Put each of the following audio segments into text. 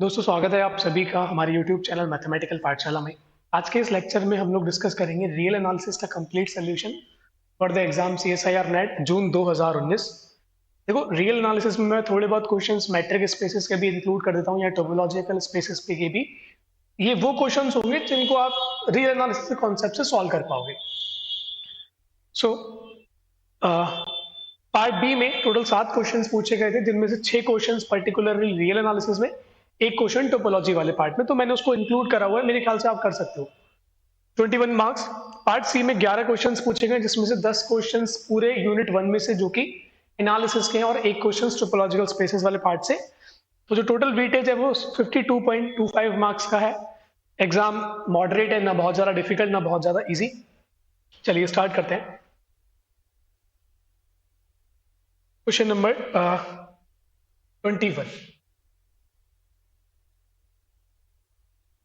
दोस्तों स्वागत है आप सभी का हमारे YouTube चैनल मैथमेटिकल पाठशाला में। आज के इस लेक्चर में हम लोग डिस्कस करेंगे रियल एनालिसिस का complete solution for the exam CSIR NET June 2019। देखो रियल एनालिसिस में मैं थोड़े बहुत क्वेश्चंस मैट्रिक स्पेसेस के भी इंक्लूड कर देता हूँ या टोपोलॉजिकल स्पेसेस पे के भी। ये वो क्वेश्चंस होंगे जिनको आप रियल एनालिसिस के कॉन्सेप्ट से सॉल्व कर पाओगे। सो पार्ट बी में टोटल 7 क्वेश्चंस पूछे गए थे, जिनमें से 6 क्वेश्चंस पर्टिकुलरली रियल एनालिसिस में, एक क्वेश्चन टोपोलॉजी वाले पार्ट में। तो मैंने उसको इंक्लूड करा हुआ है, मेरे ख्याल से आप कर सकते हो। 21 मार्क्स। पार्ट सी में 11 क्वेश्चंस पूछे गए, जिसमें से 10 क्वेश्चंस पूरे यूनिट 1 में से जो कि एनालिसिस के हैं, और एक क्वेश्चन टोपोलॉजिकल स्पेसेस वाले पार्ट से। तो जो टोटल वेटेज है वो 52.25 मार्क्स का है। एग्जाम मॉडरेट है, ना बहुत ज्यादा डिफिकल्ट ना बहुत ज्यादा इजी। चलिए स्टार्ट करते हैं। Question number 21।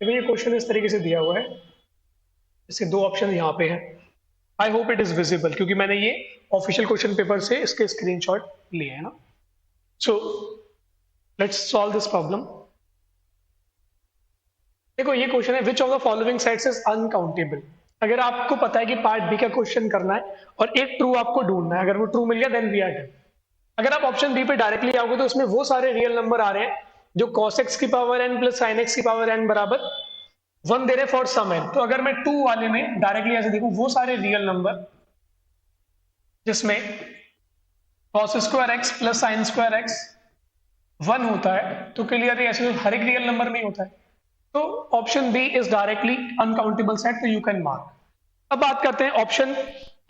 ये क्वेश्चन इस तरीके से दिया हुआ है, इसके दो ऑप्शन यहाँ पे हैं। I hope it is visible, क्योंकि मैंने ये ऑफिशियल क्वेश्चन पेपर से इसके स्क्रीनशॉट लिए हैं ना। So let's solve this problem. देखो ये क्वेश्चन है, विच of the following sets is uncountable. अगर आपको पता है कि पार्ट बी का क्वेश्चन करना है और एक ट्रू आपको ढूंढना है, अगर वो ट्रू मिल गया देन वी आर डन। अगर आप ऑप्शन बी पे डायरेक्टली आओगे तो उसमें वो सारे रियल नंबर आ रहे हैं जो cos x की power n plus sin x की पावर n बराबर 1 दे रहे फॉर सम n। तो अगर मैं 2 वाले में डायरेक्टली ऐसे देखूं, वो सारे रियल नंबर जिसमें cos square x plus sin square x 1 होता है, तो क्लियरली ऐसे तो हर एक रियल नंबर में ही होता है। तो option B is directly uncountable set, तो यू कैन मार्क। अब बात करते हैं ऑप्शन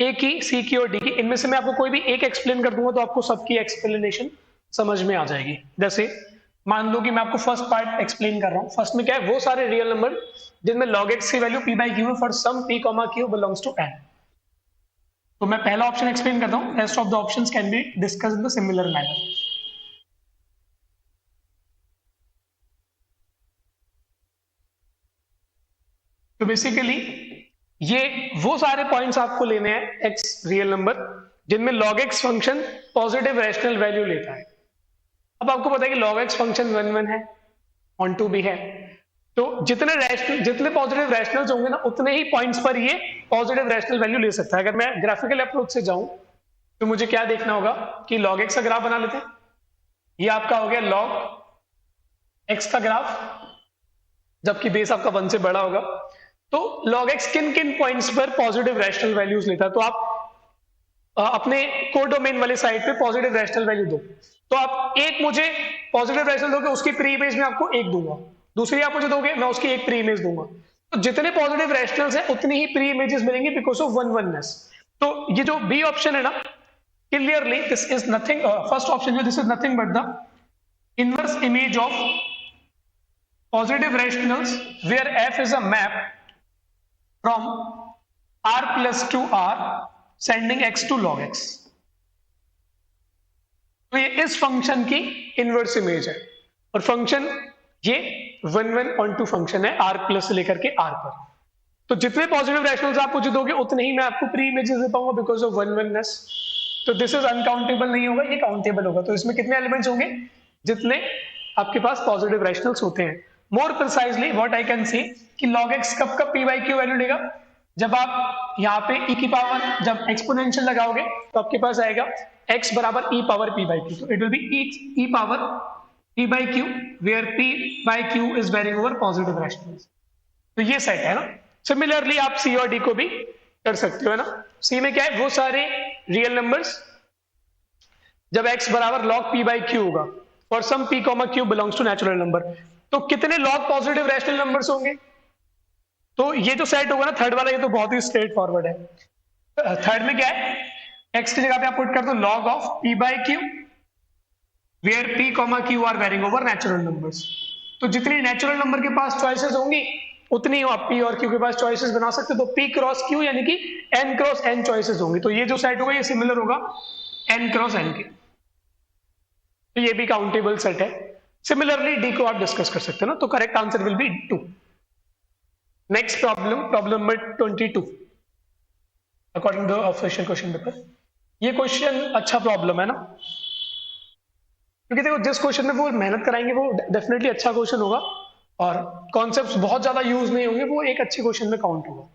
ए की, सी की और डी की। इनमें से मैं आपको कोई भी एक एक्सप्लेन कर दूंगा तो आपको सबकी एक्सप्लेनेशन समझ में आ जाएगी। जैसे मान लो कि मैं आपको फर्स्ट पार्ट एक्सप्लेन कर रहा हूं। फर्स्ट में क्या है, वो सारे रियल नंबर जिनमें log x की वैल्यू p बाई क्यू है for some p comma q belongs to n। तो मैं पहला ऑप्शन एक्सप्लेन करता हूं, rest of the options can be discuss in the similar manner. तो बेसिकली ये वो सारे पॉइंट्स आपको लेने हैं x रियल नंबर जिनमें log x function positive rational value लेता है। अब आपको पता है कि log x फंक्शन 1 1 है, ऑन टू भी है। तो जितने पॉजिटिव रैशनल्स होंगे ना, उतने ही पॉइंट्स पर ये पॉजिटिव रैशनल वैल्यू ले सकता है। अगर मैं ग्राफिकल अप्रोच से जाऊं तो मुझे क्या देखना होगा कि log x का ग्राफ बना लेते हैं। ये आपका हो गया log x का ग्राफ, जबकि बेस आपका 1 से बड़ा होगा। तो log x किन किन पॉइंट्स पर पॉजिटिव रैशनल वैल्यूज लेता है, तो आप अपने कोडोमेन वाले साइड पे पॉजिटिव रैशनल वैल्यू दो। तो आप एक मुझे पॉजिटिव रैशनल दोगे, उसकी प्री इमेज में आपको एक दूंगा, दूसरी आप मुझे दोगे, मैं उसकी एक प्री इमेज दूंगा। तो जितने पॉजिटिव रैशनल्स हैं उतनी ही प्री इमेजेस मिलेंगी बिकॉज ऑफ वन वननेस। तो ये जो बी ऑप्शन है ना, clearly this is nothing, first option जो this is nothing but the inverse image of positive rationals where f is a map from r plus to r sending x to log x। तो ये इस function की inverse image है, और function ये 1 1 on to function है r plus से लेकर के r पर। तो जितने पॉजिटिव रैशनल्स आप मुझे दोगे उतने ही मैं आपको प्री इमेजेस दे पाऊंगा बिकॉज ऑफ वन वननेस। तो दिस इज अनकाउंटेबल नहीं होगा, ये काउंटेबल होगा। तो इसमें कितने एलिमेंट्स होंगे, जितने आपके पास पॉजिटिव रैशनल्स होते हैं। More precisely what I can see कि log x कब कब p बाई क्यू वैल्यू लेगा, जब आप यहाँ पे e की पावर, जब एक्सपोनेंशियल लगाओगे तो आपके पास आएगा x बराबर e power p by Q. तो it will be e power p by Q where p by Q is varying over positive rationals. तो ये सेट है ना। सिमिलरली आप सी और डी को भी कर सकते हो, है ना। सी में क्या है, वो सारे रियल नंबर्स जब x बराबर log p बाई क्यू होगा for some p comma q belongs to natural number. तो कितने log पॉजिटिव रैशनल नंबर्स होंगे, तो ये जो सेट होगा ना थर्ड वाला, ये तो बहुत ही स्ट्रेट फॉरवर्ड है। थर्ड में क्या है, x की जगह पे आप पुट कर दो log of p by Q where p comma q are varying over natural numbers. तो जितनी नेचुरल नंबर के पास चॉइसेस होंगी उतनी आप p और q के पास चॉइसेस बना सकते हो। तो p क्रॉस q यानी कि n क्रॉस n चॉइसेस होंगी। तो ये जो सेट होगा ये सिमिलर होगा n क्रॉस n के। तो ये भी काउंटेबल सेट है। सिमिलरली डी को आप डिस्कस कर सकते हो ना। तो correct answer will be 2। Next problem, problem number 22 according to official question paper. ये क्वेश्चन अच्छा प्रॉब्लम है ना। क्योंकि देखो जिस क्वेश्चन में वो मेहनत कराएंगे वो डेफिनेटली अच्छा क्वेश्चन होगा, और कॉन्सेप्ट्स बहुत ज्यादा यूज नहीं होंगे, वो एक अच्छे क्वेश्चन में काउंट होगा।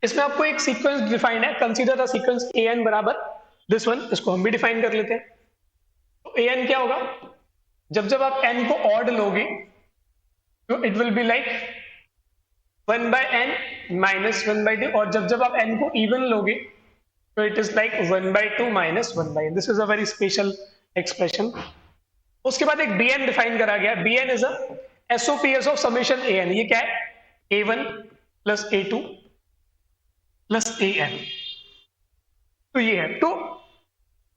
इसमें आपको एक सीक्वेंस डिफाइंड है, consider the sequence a n बराबर दिस वन, इसको हम भी डिफाइन कर लेते हैं। तो ए एन क्या होगा, जब जब आप एन को ऑड लोगे तो it will be like 1/n minus 1/2, और जब जब आप n को इवन लोगे तो it is like 1/2 minus 1/n। This is a very special expression. उसके बाद एक bn डिफाइन करा गया, bn is a SOPS of summation an। ये क्या है, a1 plus a2 plus an। तो ये है, तो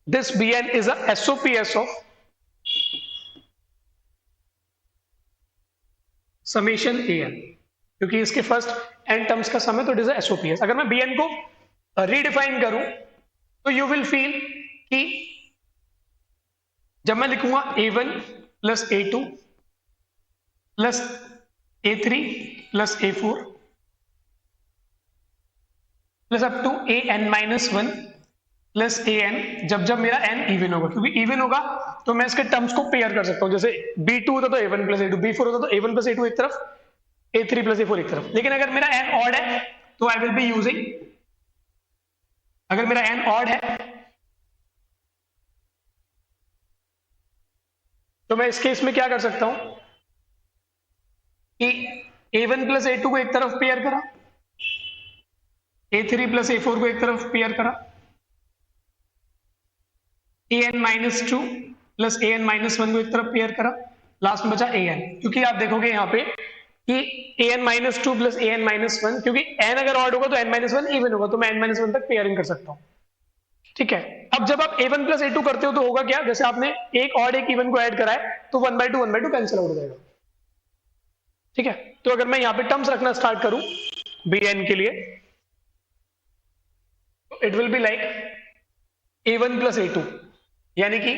this bn is a SOPS of summation an, क्योंकि इसके फर्स्ट n टर्म्स का सम है, तो इट इज एसओपीएस। अगर मैं bn को रीडिफाइन करूं तो यू विल फील कि जब मैं लिखूंगा a1 plus a2 plus a3 plus a4 plus up to an minus 1 plus an, जब जब मेरा n इवन होगा, क्योंकि इवन होगा तो मैं इसके टर्म्स को पेयर कर सकता हूं। जैसे b2 होता तो a1 प्लस a2, b4 होता तो a1 प्लस a2 एक तरफ, a3 प्लस a4 एक तरफ। लेकिन अगर मेरा n ऑड है तो आई विल बी यूजिंग, अगर मेरा n ऑड है तो मैं इस केस में क्या कर सकता हूं कि a1 प्लस a2 को एक तरफ पेयर करा, a3 प्लस a4 को एक तरफ पेयर करा, an minus 2 plus an minus 1 को एक तरफ पेयर करा, लास्ट में बचा an। क्योंकि आप देखोगे यहाँ पे कि an minus 2 plus an minus 1, क्योंकि n अगर ऑड होगा तो n माइनस 1 इवन होगा, तो मैं n माइनस 1 तक पेयरिंग कर सकता हूँ। ठीक है, अब जब आप a1 प्लस a2 करते हो तो होगा क्या, जैसे आपने एक ऑड एक इवन को ऐड करा है तो 1/2 कैंसिल आउट हो जाएगा। ठीक है, तो अगर मैं यहाँ पे टर्म्स रखना स्टार्ट करूं bn के लिए, it will be like a1 plus a2, यानी कि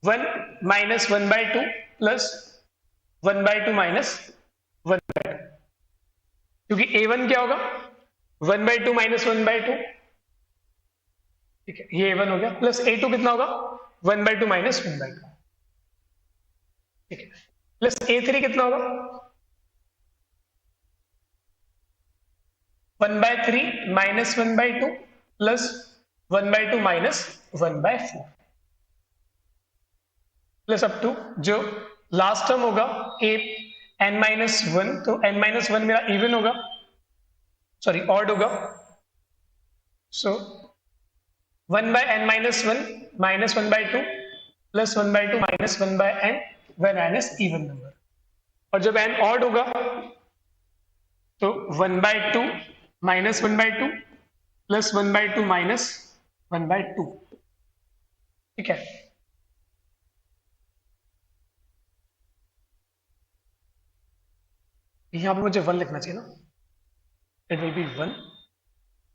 1 माइनस 1/2 प्लस 1/2 माइनस 1/2, क्योंकि a1 क्या होगा 1/2 माइनस 1/2। ठीक है, ये a1 हो गया, प्लस a2 कितना होगा 1/2 माइनस 1/2। ठीक है, प्लस a3 कितना होगा 1/3 minus 1/2 plus 1/2 minus 1/4, plus up to जो लास्ट टर्म होगा a n माइनस 1, तो n माइनस 1 मेरा इवन होगा, सॉरी ऑड होगा, सो 1/n minus 1 minus 1/2 plus 1/2 minus 1/n when n is even number। और जब n ऑड होगा तो 1/2 माइनस 1/2 प्लस 1/2 माइनस 1/2। ठीक है, यहां पे मुझे 1 लिखना चाहिए ना, it will B 1,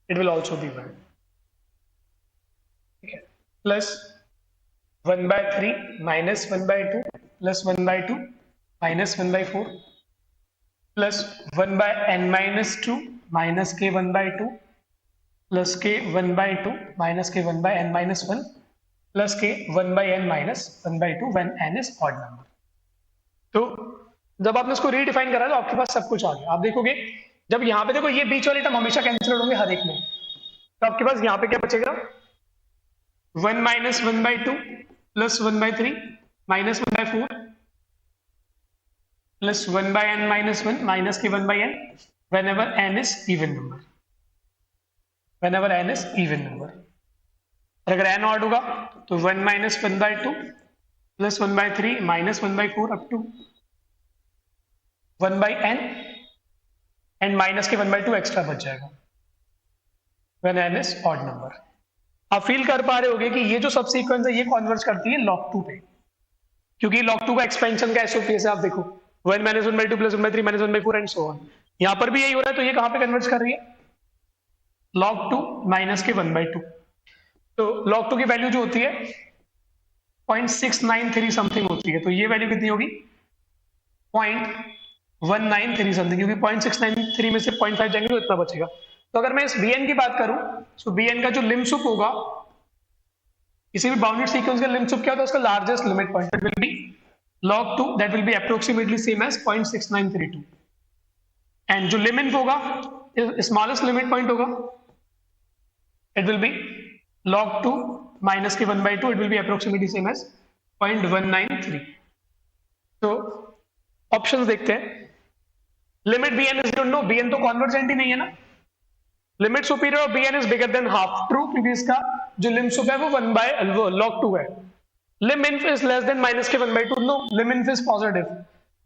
it will also be 1। ठीक है, plus 1/3 minus 1/2 plus 1/2 minus 1/4 plus 1/n minus 2 minus k 1/2 plus k 1/2 minus k 1/n minus 1 plus k 1/n minus 1/2 when n is odd number। तो जब आपने इसको redefine करा तो आपके पास सब कुछ आ गया। आप देखोगे जब यहाँ पे देखो ये बीच वाले टर्म हमेशा कैंसिल होंगे हर एक में, तो आपके पास यहाँ पे क्या बचेगा 1 minus 1/2 plus 1/3 minus 1/4 plus 1/n minus 1 minus के 1/n whenever n is even number, whenever n is even number। और अगर n ऑड होगा तो 1 minus 1/2 plus 1/3 minus 1/4 up to 1/n and minus के 1/2 एक्स्ट्रा बच जाएगा when n is odd number। आप feel कर पा रहे होगे कि ये जो सब सीक्वेंस है ये कन्वर्ज करती है log 2 पे, क्योंकि log 2 का एक्सपेंशन का एसओपीएस है। आप देखो 1 minus 1/2 plus 1/3 minus 1/4 and so on. यहां पर भी यही हो रहा है, तो ये कहां पे कन्वर्ज कर रही है log 2 माइनस के 1/2। तो log 2 की वैल्यू जो होती है 0.693 समथिंग होती है, तो ये वैल्यू कितनी होगी 0.193 समथिंग, क्योंकि 0.693 में से 0.5 जाएंगे तो इतना बचेगा। तो अगर मैं इस bn की बात करूं तो bn का जो लिम सुप होगा किसी भी बाउंडेड सीक्वेंस का लिमिट सब क्या होता है, उसका largest limit point will be log 2, that will be approximately same as 0.6932, and जो लिमिट होगा, स्मॉलेस्ट लिमिट पॉइंट होगा, it will be log 2 minus के 1/2, it will be approximately same as 0.193. तो ऑप्शंस देखते हैं। Limit bn is don't know, bn तो convergent ही नहीं है ना, limit superior of bn is bigger than half, true, क्योंकि इसका जो लिमिट सुप है वो 1/log 2 है। lim inf is less than minus के 1/2, no, lim inf is positive,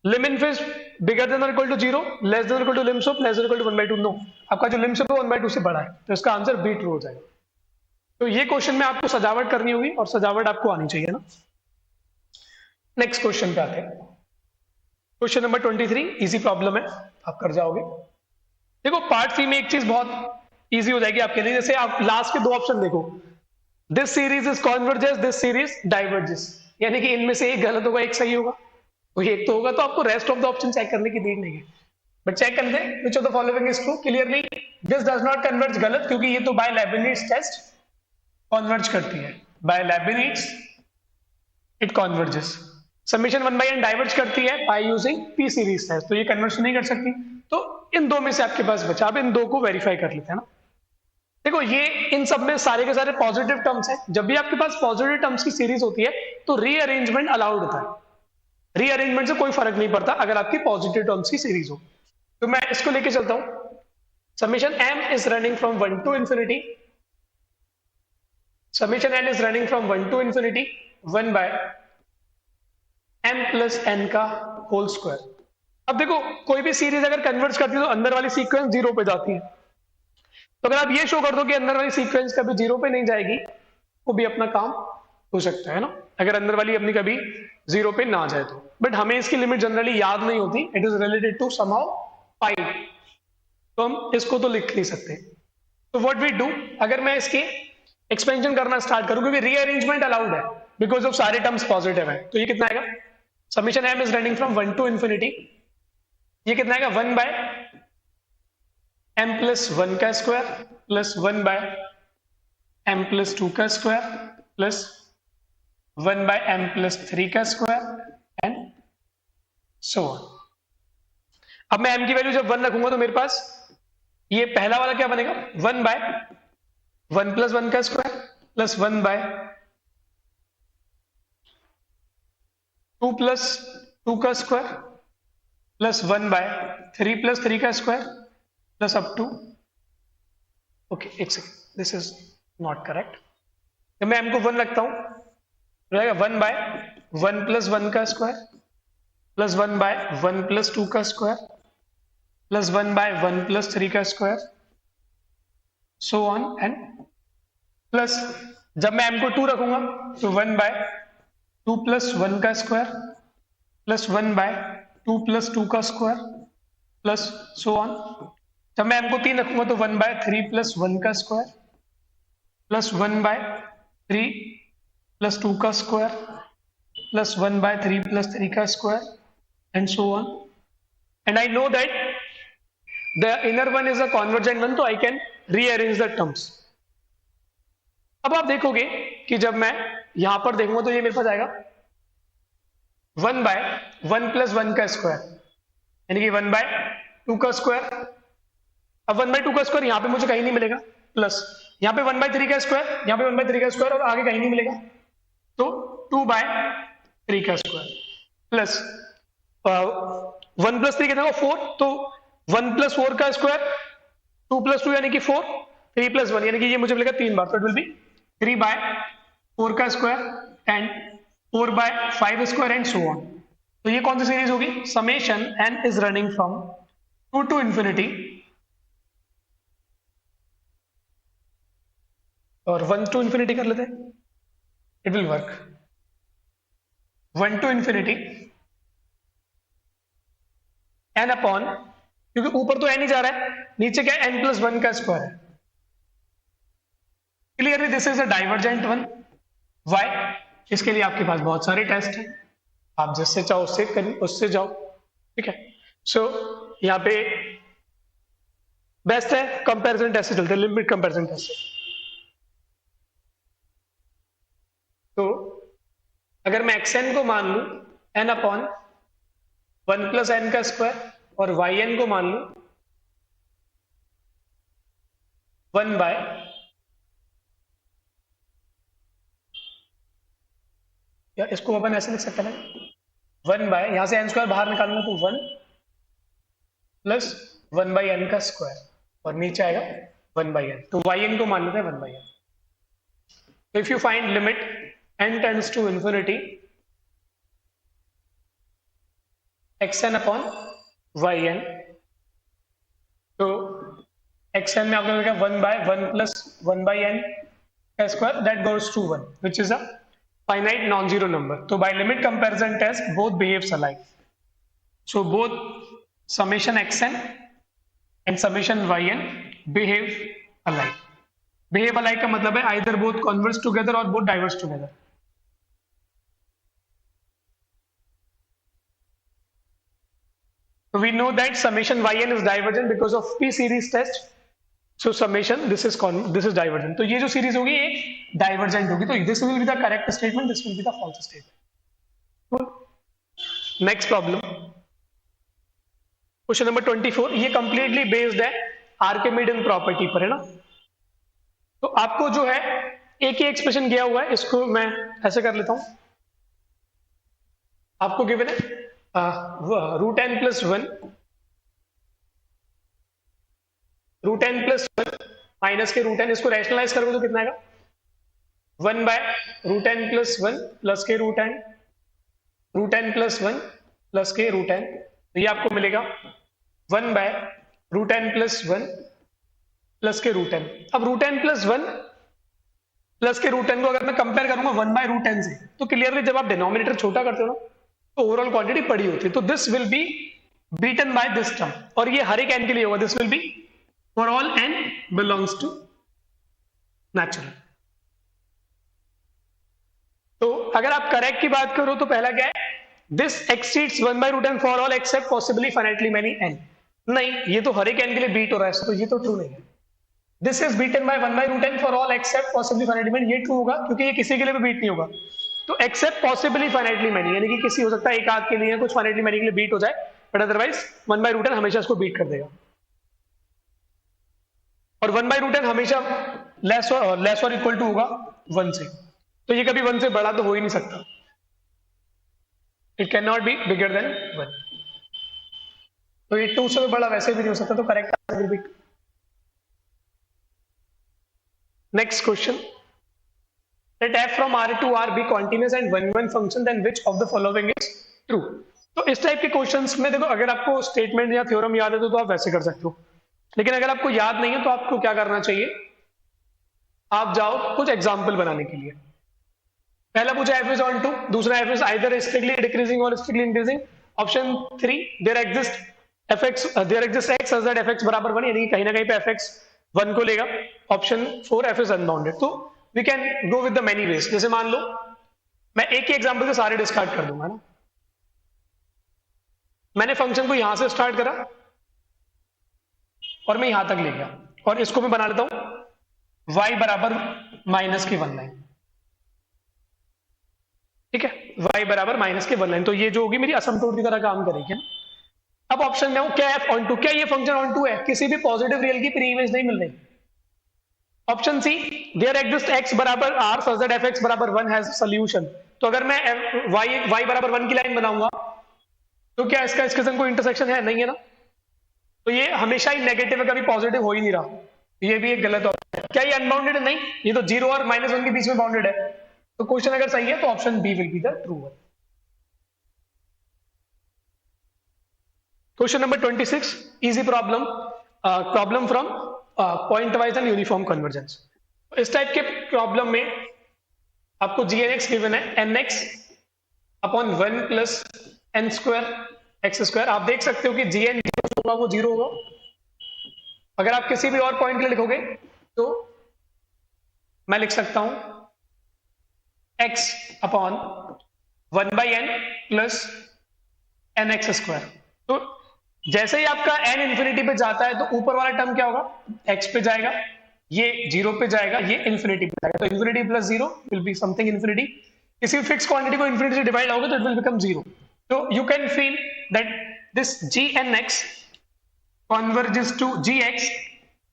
lim inf is bigger than or equal to 0, less than or equal to lim sup, less than or equal to 1/2, no, आपका जो lim sup है 1/2 से बड़ा है, तो इसका answer be true हो जाएगा। तो ये क्वेश्चन में आपको सजावट करनी होगी और सजावट आपको आनी चाहिए ना। नेक्स्ट क्वेश्चन पे आते हैं, क्वेश्चन नंबर 23, इजी प्रॉब्लम है, आप कर जाओगे। देखो पार्ट सी में एक चीज बहुत इजी हो जाएगी आपके लिए, जैसे आप लास्ट के दो ऑप्शन देखो, this series is converges, this series diverges, यानी कि इनमें से एक गलत होगा एक सही होगा, तो एक तो होगा, तो आपको rest of the option check करने की नीड नहीं है, बट चेक कर लें which of the following is true. Clearly this does not converge, गलत, क्योंकि ये तो बाय लेबनिज टेस्ट कॉन्वर्ज करती है, by Leibniz it converges. Summation 1/n diverge करती है by using P series test, तो ये कन्वर्ज नहीं कर सकती, तो इन दो में से आपके पास बचा, अब इन दो को वेरीफाई कर लेते हैं ना। देखो ये इन सब में सारे के सारे पॉजिटिव टर्म्स हैं, जब भी आपके पास पॉजिटिव टर्म्स की सीरीज होती है तो रीअरेंजमेंट अलाउड होता है, रीअरेंजमेंट से कोई फर्क नहीं पड़ता अगर आपकी पॉजिटिव टर्म्स की सीरीज हो। तो मैं इसको लेके चलता हूं, summation m is running from 1 to infinity, summation n is running from 1 to infinity 1/m plus n का होल स्क्वायर। अब देखो कोई भी सीरीज अगर कन्वर्ज करती है तो अंदर वाली सीक्वेंस जीरो पे जाती है, तो अगर आप ये शो कर दो कि अंदर वाली सीक्वेंस कभी जीरो पे नहीं जाएगी, वो भी अपना काम हो सकता है ना, अगर अंदर वाली अपनी कभी जीरो पे ना जाए तो। बट हमें इसकी लिमिट जनरली याद नहीं होती, it is related to somehow pi, तो हम इसको तो लिख नहीं सकते। तो व्हाट वी डू, अगर मैं इसके एक्सपेंशन करना स्टार्ट करूं, क्योंकि रीअरेंजमेंट अलाउड है बिकॉज ऑफ सारे टर्म्स पॉजिटिव है, तो ये कितना आएगा, summation m is running from 1 to infinity, ये कितना आएगा 1/m plus 1 का स्क्वायर प्लस 1/m plus 2 का स्क्वायर प्लस 1/m plus 3 का स्क्वायर एंड सो ऑन। अब मैं m की वैल्यू जब 1 रखूंगा तो मेरे पास ये पहला वाला क्या बनेगा, 1/1 plus 1 का स्क्वायर प्लस 1/2 plus 2 का स्क्वायर प्लस 1/3 plus 3 का square plus up to, okay एक second, this is not correct, जब मैं m को 1 रखता हूं तो रहेगा 1/1 plus 1 का स्क्वायर प्लस 1/1 plus 2 का स्क्वायर प्लस 1/1 plus 3 का square, so on and plus जब मैं m को 2 रखूंगा तो 1/2 plus 1 का स्क्वायर प्लस 1/2 plus 2 का स्क्वायर प्लस सो ऑन। जब मैं m को 3 रखूंगा तो 1/3 plus 1 का स्क्वायर प्लस 1/3 plus 2 का स्क्वायर प्लस 1/3 plus 3 का square and so on, and I know that the inner one is a convergent one, तो I can rearrange the terms. अब आप देखोगे कि जब मैं यहां पर देखूंगा तो ये मेरे पास आएगा 1/1 plus 1 का स्क्वायर, यानी कि 1/2 का स्क्वायर। अब 1/2 का स्क्वायर यहां पे मुझे कहीं नहीं मिलेगा, प्लस यहां पे 1/3 का स्क्वायर, यहां पे 1/3 का स्क्वायर और आगे कहीं नहीं मिलेगा, तो 2/3 का स्क्वायर प्लस 1 plus 3 कितना होगा 4, तो 1 plus 4 का स्क्वायर 2 plus 2 यानी कि 4, 3 plus 1 यानी कि ये मुझे मिलेगा 3 बार, तो इट विल बी 3/4 का square and 4/5 square and so on. तो ये कौन सी सीरीज होगी, summation n is running from 2 to infinity और 1 to infinity कर लेते हैं, it will work 1 to infinity n upon, क्योंकि ऊपर तो n ही जा रहा है, नीचे क्या n plus 1 का स्क्वायर है। Clearly this is a divergent one, why, इसके लिए आपके पास बहुत सारे टेस्ट हैं, आप जिससे चाहो उससे जाओ, ठीक है। सो यहाँ पे बेस्ट है कंपैरिजन टेस्ट से चलते हैं, लिमिट कंपैरिजन टेस्ट से। तो अगर मैं xn को मान लूं n अपॉन 1 प्लस एन का स्क्वायर और yn को मान लूं 1 बाय या इसको अपन ऐसे लिख सकते हैं 1 बाय, यहां से एन स्क्वायर बाहर निकालूंगा तो 1 प्लस 1 बाई एन का स्क्वायर और नीचे आएगा 1 बाई एन, तो yn को मान लेते हैं 1 बाई एन. तो if you find limit n tends to infinity xn upon yn, तो xn में आपने देखा 1 बाय 1 प्लस 1 बाई एन का square that goes to 1 which is a finite non-zero number. So by limit comparison test, both behaves alike. So both summation xn and summation yn behave alike. Behave alike का मतलब है either both converge together or both diverge together. So we know that summation yn is divergent because of p series test. So summation this is divergent. तो ये जो series होगी ये divergent होगी. तो this will be the correct statement, this will be the false statement. Next problem, question number 24. ये completely based है Archimedean property पर, है ना. तो आपको जो है एक ही एक्सप्रेशन दिया हुआ है, इसको मैं ऐसे कर लेता हूं. आपको गिवन है root n plus 1 root n plus 1 minus k root n, इसको रैशनलाइज करोगे तो कितना आएगा 1 by root n plus 1 plus k root n plus 1 plus k root n, तो ये आपको मिलेगा 1 by root n plus 1 plus k root n. अब root n plus 1 plus k root n को अगर मैं कंपेयर करूंगा 1 बाय रूट एन से, तो क्लियरली जब आप डिनोमिनेटर छोटा करते हो ना तो ओवरऑल क्वांटिटी बड़ी होती है. तो this will B beaten by this term, और ये हर एक एन के लिए होगा. This will B for all n belongs to natural. तो अगर आप करेक्ट की बात करो तो पहला क्या है, this exceeds 1 by root n for all except possibly finitely many n. नहीं, ये तो हर एक n के लिए बीट हो रहा है, तो ये तो ट्रू नहीं है. This is beaten by 1 by root n for all except possibly finitely many, ये ट्रू होगा क्योंकि ये किसी के लिए भी बीट नहीं होगा. तो except possibly finitely many यानी कि किसी हो सकता है एक आध के लिए कुछ finitely many के लिए बीट हो जाए, but otherwise 1 by root n हमेशा इसको बीट कर देगा. और 1 बाई रूट एन हमेशा लेस और इक्वल टू होगा 1 से, तो ये कभी 1 से बड़ा तो हो ही नहीं सकता. It can not be bigger than 1. तो ये 2 से बड़ा वैसे भी नहीं हो सकता, तो correct answer will be. Next question, let f from r to r be continuous and one function, then which of the following is true. तो इस टाइप के क्वेश्चंस में देखो, अगर आपको स्टेटमेंट या थ्योरम याद है तो आप वैसे कर सकते हो, लेकिन अगर आपको याद नहीं है तो आपको क्या करना चाहिए, आप जाओ कुछ एग्जाम्पल बनाने के लिए. पहला पूछा f is on to, दूसरा f is either strictly decreasing or strictly increasing. Option 3 there exists x such that fx बराबर 1, यानी कि कहीं ना कहीं पे fx 1 को लेगा. Option 4 f is unbounded. तो we can go with the many ways. जैसे मान लो मैं एक ही एग्जाम्पल से सारे डिस्कार्ड कर दूंगा ना. मैंने फंक्शन को यहां से स्टार्ट करा और मैं यहां तक ले गया, और इसको मैं बना लेता हूं y बराबर माइनस की 1 लाइन. ठीक है, y बराबर माइनस के 1 लाइन. तो ये जो होगी मेरी असमतोड़ की तरह काम करेगी. अब ऑप्शन में हूं क्या f ऑन टू, क्या ये फंक्शन ऑन टू है, किसी भी पॉजिटिव रियल की प्री इमेज नहीं मिल रही. Option C there exist x बराबर r सच दैट fx बराबर 1 हैज सॉल्यूशन. तो अगर मैं y बराबर 1 की लाइन बनाऊंगा तो क्या इसका इसके संग कोई इंटरसेक्शन है, नहीं है ना. तो ये हमेशा ही नेगेटिव है, कभी पॉजिटिव हो ही नहीं रहा. ये भी एक गलत ऑप्शन है. क्या ये अनबाउंडेड है, नहीं, ये तो 0 और -1 के बीच में बाउंडेड है. तो क्वेश्चन अगर सही है तो option B will be the true one. Question number 26, easy problem, problem from point wise and uniform convergence. इस टाइप के प्रॉब्लम में आपको gn(x) गिवन है nx upon 1 plus n square x square. आप देख सकते हो कि gn होगा वो 0 होगा. अगर आप किसी भी और पॉइंट के लिए लिखोगे तो मैं लिख सकता हूं x upon 1 by n plus nx square. तो जैसे ही आपका n इंफिनिटी पे जाता है तो ऊपर वाला टर्म क्या होगा, x पे जाएगा, ये 0 पे जाएगा, ये इंफिनिटी पे जाएगा. तो infinity plus 0 will be something infinity, किसी फिक्स क्वांटिटी को इन्फिनिटी से डिवाइड होगा तो इट विल बिकम जीरो. तो you can feel that this gnx converges to gx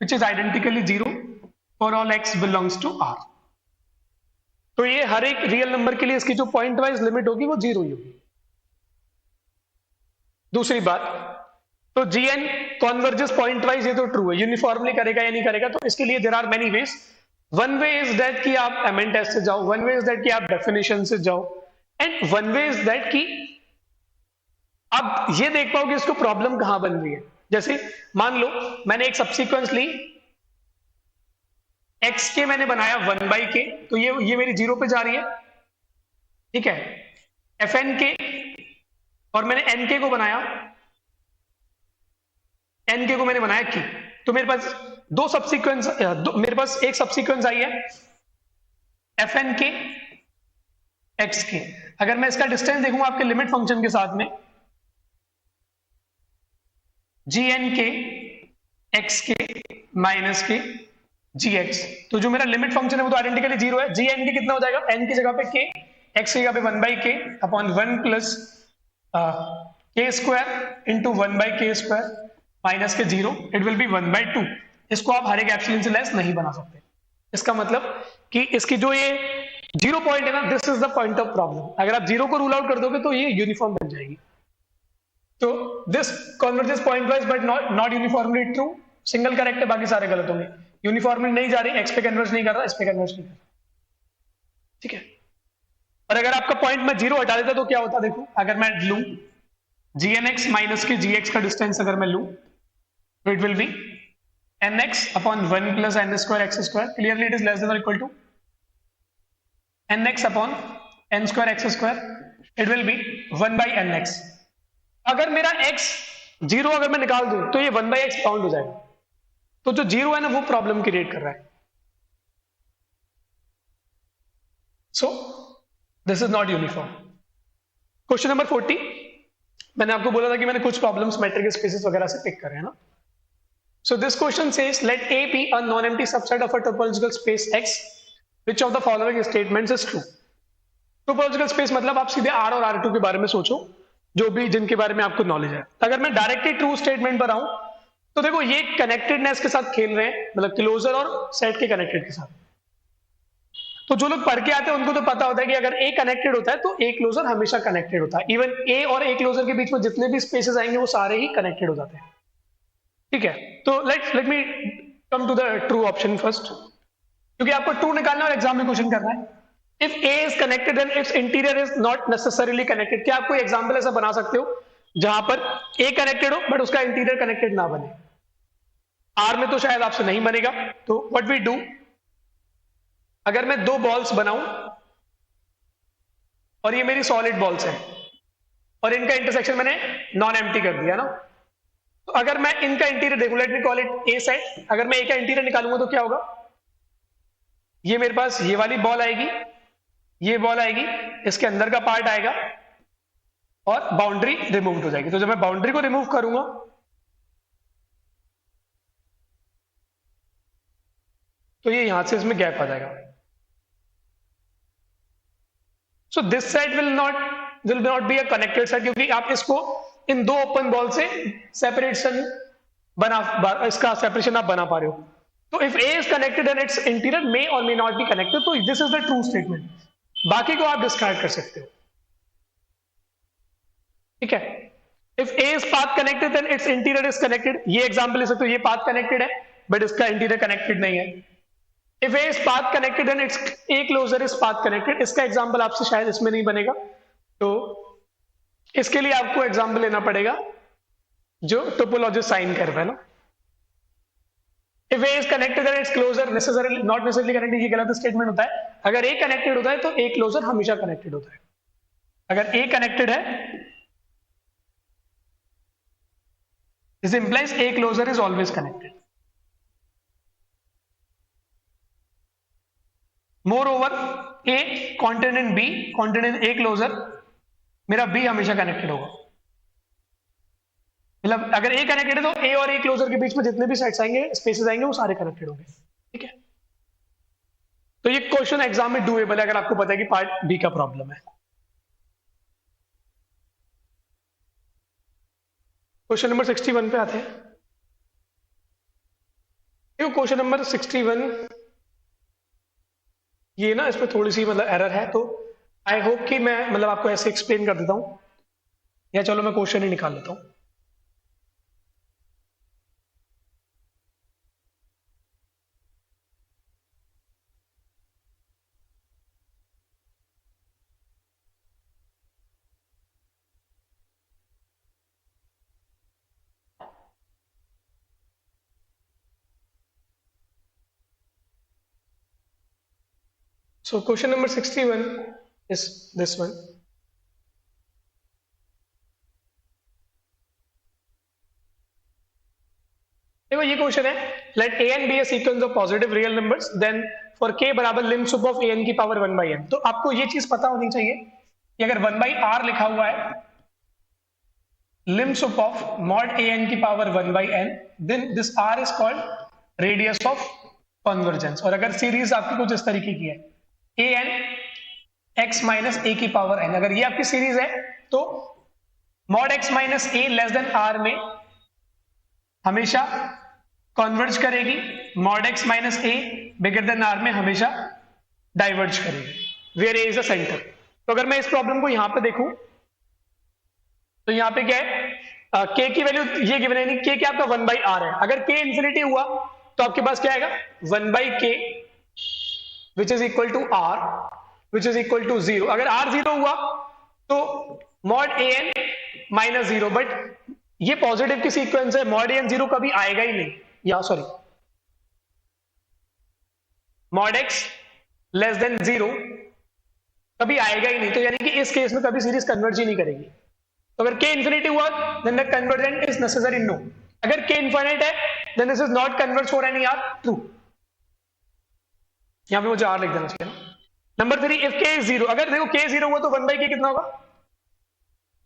which is identically zero for all x belongs to r. तो ये हर एक real number के लिए इसकी जो पॉइंट वाइज लिमिट होगी वो जीरो ही होगी. दूसरी बात, तो gn कॉन्वर्जेस पॉइंट वाइज, ये तो ट्रू है. यूनिफॉर्मली करेगा या नहीं करेगा, तो इसके लिए there are many ways. One way is that कि आप एमएन टेस्ट से जाओ, वन वे इज दैट कि आप डेफिनेशन से जाओ, and one way is that कि आप ये देख पाओ कि इसको प्रॉब्लम कहां बन रही है. जैसे मान लो मैंने एक सबसीक्वेंस ली, एक्स के मैंने बनाया 1/k, तो ये मेरी जीरो पे जा रही है, ठीक है. एफ एन के और मैंने एन के को बनाया, एन के को मैंने बनाया की, तो मेरे पास दो सबसीक्वेंस, मेरे पास एक सबसीक्वेंस आई है एफ एन के एक्स के. अगर मैं इसका डिस्टेंस देखूंगा आपके लिमिट फंक्शन के साथ में, जी एन के एक्स के माइनस के जी एक्स, तो जो मेरा लिमिट फंक्शन है वो तो आइडेंटिकली जीरो है. जी एन के कितना हो जाएगा, एन की जगह पे के, एक्स की जगह पे 1/k अपॉन 1 प्लस के square into 1/k square minus के जीरो, इट विल बी 1/2. इसको आप हर एक एप्सिलॉन से लेस नहीं बना सकते. इसका मतलब कि इसकी जो ये जीरो पॉइंट है ना, this is the point of problem. अगर आप जीरो को रूल आउट कर दोगे तो ये यूनिफॉर्म बन जाएगी. तो this converges point wise but not uniformly true. Single correct है, बाकी सारे गलत होंगे. यूनिफॉर्मली नहीं जा रही, एक्स पे कन्वर्ज नहीं कर रहा, इस पे कन्वर्ज नहीं कर रहा, ठीक है. और अगर आपका पॉइंट मैं जीरो हटा देता तो क्या होता, देखो अगर मैं लूं gnx माइनस के gx का डिस्टेंस अगर मैं लूं, तो it will be nx upon 1 plus n square X square. Clearly it is less than और equal to nx upon n square X square. It will be 1/nx. अगर मेरा x zero अगर मैं निकाल दूं तो ये 1/x काउंट हो जाएगा. तो जो जीरो है ना वो प्रॉब्लम क्रिएट कर रहा है. So this is not uniform. Question number 40, मैंने आपको बोला था कि मैंने कुछ प्रॉब्लम्स मैट्रिक स्पेसेस वगैरह से पिक करे हैं ना. So this question says late A B a non empty subset of a topological space x, which of the following statements is true. Topological space मतलब आप सीधे R और R2 के बारे में सोचो, जो भी जिनके बारे में आपको नॉलेज है. अगर मैं डायरेक्टली ट्रू स्टेटमेंट पर आऊं तो देखो ये कनेक्टेडनेस के साथ खेल रहे हैं, मतलब क्लोजर और सेट के कनेक्टेड के साथ. तो जो लोग पढ़ के आते हैं उनको तो पता होता है कि अगर ए कनेक्टेड होता है तो ए क्लोजर हमेशा कनेक्टेड होता है. इवन ए और ए क्लोजर के बीच में जितने भी स्पेसेस आएंगे वो सारे ही कनेक्टेड हो जाते हैं, ठीक है. तो let me come to the true option first, क्योंकि आपको ट्रू निकालना और एग्जाम में क्वेश्चन करना है. If A is connected and its interior is not necessarily connected. क्या आप कोई एग्जाम्पल ऐसा बना सकते हो जहां पर ए कनेक्टेड हो बट उसका इंटीरियर कनेक्टेड ना बने? आर में तो शायद आपसे नहीं बनेगा. तो व्हाट वी डू, अगर मैं दो बॉल्स बनाऊं और ये मेरी सॉलिड बॉल्स हैं और इनका इंटरसेक्शन मैंने नॉन एम्प्टी कर दिया ना, तो अगर मैं इनका इंटीरियर देखूं, let me call it A set, अगर मैं ए का इंटीरियर निकालूंगा तो क्या होगा, ये मेरे पास ये वाली बॉल आएगी, ये बॉल आएगी, इसके अंदर का पार्ट आएगा और बाउंड्री रिमूव हो जाएगी. तो जब मैं बाउंड्री को रिमूव करूंगा तो ये यहां से इसमें गैप आ जाएगा. So this set will not be a connected set, क्योंकि आप इसको इन दो ओपन बॉल से सेपरेशन इसका सेपरेशन आप बना पा रहे हो. तो if A is connected and its interior may और मे नॉट बी कनेक्टेड, तो this is the true statement. बाकी को आप डिस्कार्ड कर सकते हो, ठीक है. If A is path connected then its interior is connected. ये एग्जांपल ले सकते हो, ये पाथ कनेक्टेड है बट इसका इंटीरियर कनेक्टेड नहीं है. If A is path connected and its A closure is path connected. इसका एग्जांपल आपसे शायद इसमें नहीं बनेगा, तो इसके लिए आपको एग्जांपल लेना पड़ेगा जो टोपोलॉजी साइन कर रहा है ना. If A is connected and it's closure necessarily not necessarily connected, ये गलत स्टेटमेंट होता है. अगर ए कनेक्टेड होता है तो ए क्लोजर हमेशा कनेक्टेड होता है. अगर ए कनेक्टेड है this implies A closure is always connected. Moreover A content in B, content in A closure, मेरा बी हमेशा कनेक्टेड होगा. मतलब अगर ए कनेक्टेड है तो ए और ए क्लोजर के बीच में जितने भी सेट्स आएंगे, स्पेसेस आएंगे, वो सारे कनेक्टेड होंगे, ठीक है. तो ये क्वेश्चन एग्जाम में डूएबल है अगर आपको पता है कि पार्ट बी का प्रॉब्लम है। क्वेश्चन नंबर 61 पे आते हैं। देखो क्वेश्चन नंबर 61 ये ना इसमें थोड़ी सी मतलब एरर है, तो आई होप कि मैं मतलब आपको ऐसे एक्सप्लेन कर देता हूं, या चलो मैं क्वेश्चन ही निकाल लेता हूं। So question number 61 is this one. देखो ये क्वेश्चन है, let a and b a sequence of positive real numbers, then for k बराबर lim sup of a n की पावर 1 by n। तो आपको ये चीज पता होनी चाहिए कि अगर 1 by r लिखा हुआ है, lim sup of mod a n की power 1 by n, then this r is called radius of convergence। और अगर सीरीज आपकी कुछ इस तरीके की है, a n x minus a की पावर n, अगर ये आपकी सीरीज है तो mod x minus a less than r में हमेशा कॉन्वर्ज करेगी, mod x minus a bigger than r में हमेशा डाइवर्ज करेगी, where a is a centre. तो अगर मैं इस प्रॉब्लम को यहां पे देखूं तो यहां पे क्या है, k की वैल्यू ये गिवन है नहीं, k क्या आपका 1 बाई r है। अगर k इंफिनिटी हुआ तो आपके पास क्या आएगा 1 by k which is equal to r which is equal to 0। अगर r 0 हुआ तो mod a n minus 0, but ये पॉजिटिव की सीक्वेंस है, mod a n 0 कभी आएगा ही नहीं, या sorry mod x less than 0 कभी आएगा ही नहीं, तो यानी कि इस केस में कभी सीरीज कन्वर्ज ही नहीं करेगी। तो अगर k इंफिनिटी हुआ then the convergent is necessary, no. अगर k इनफाइनाइट है then this is not converge for any r, true. यहां पे मुझे r लिख देना चाहिए। नंबर 3, इफ k इज 0, अगर देखो k 0 हुआ तो 1 बाई k कितना होगा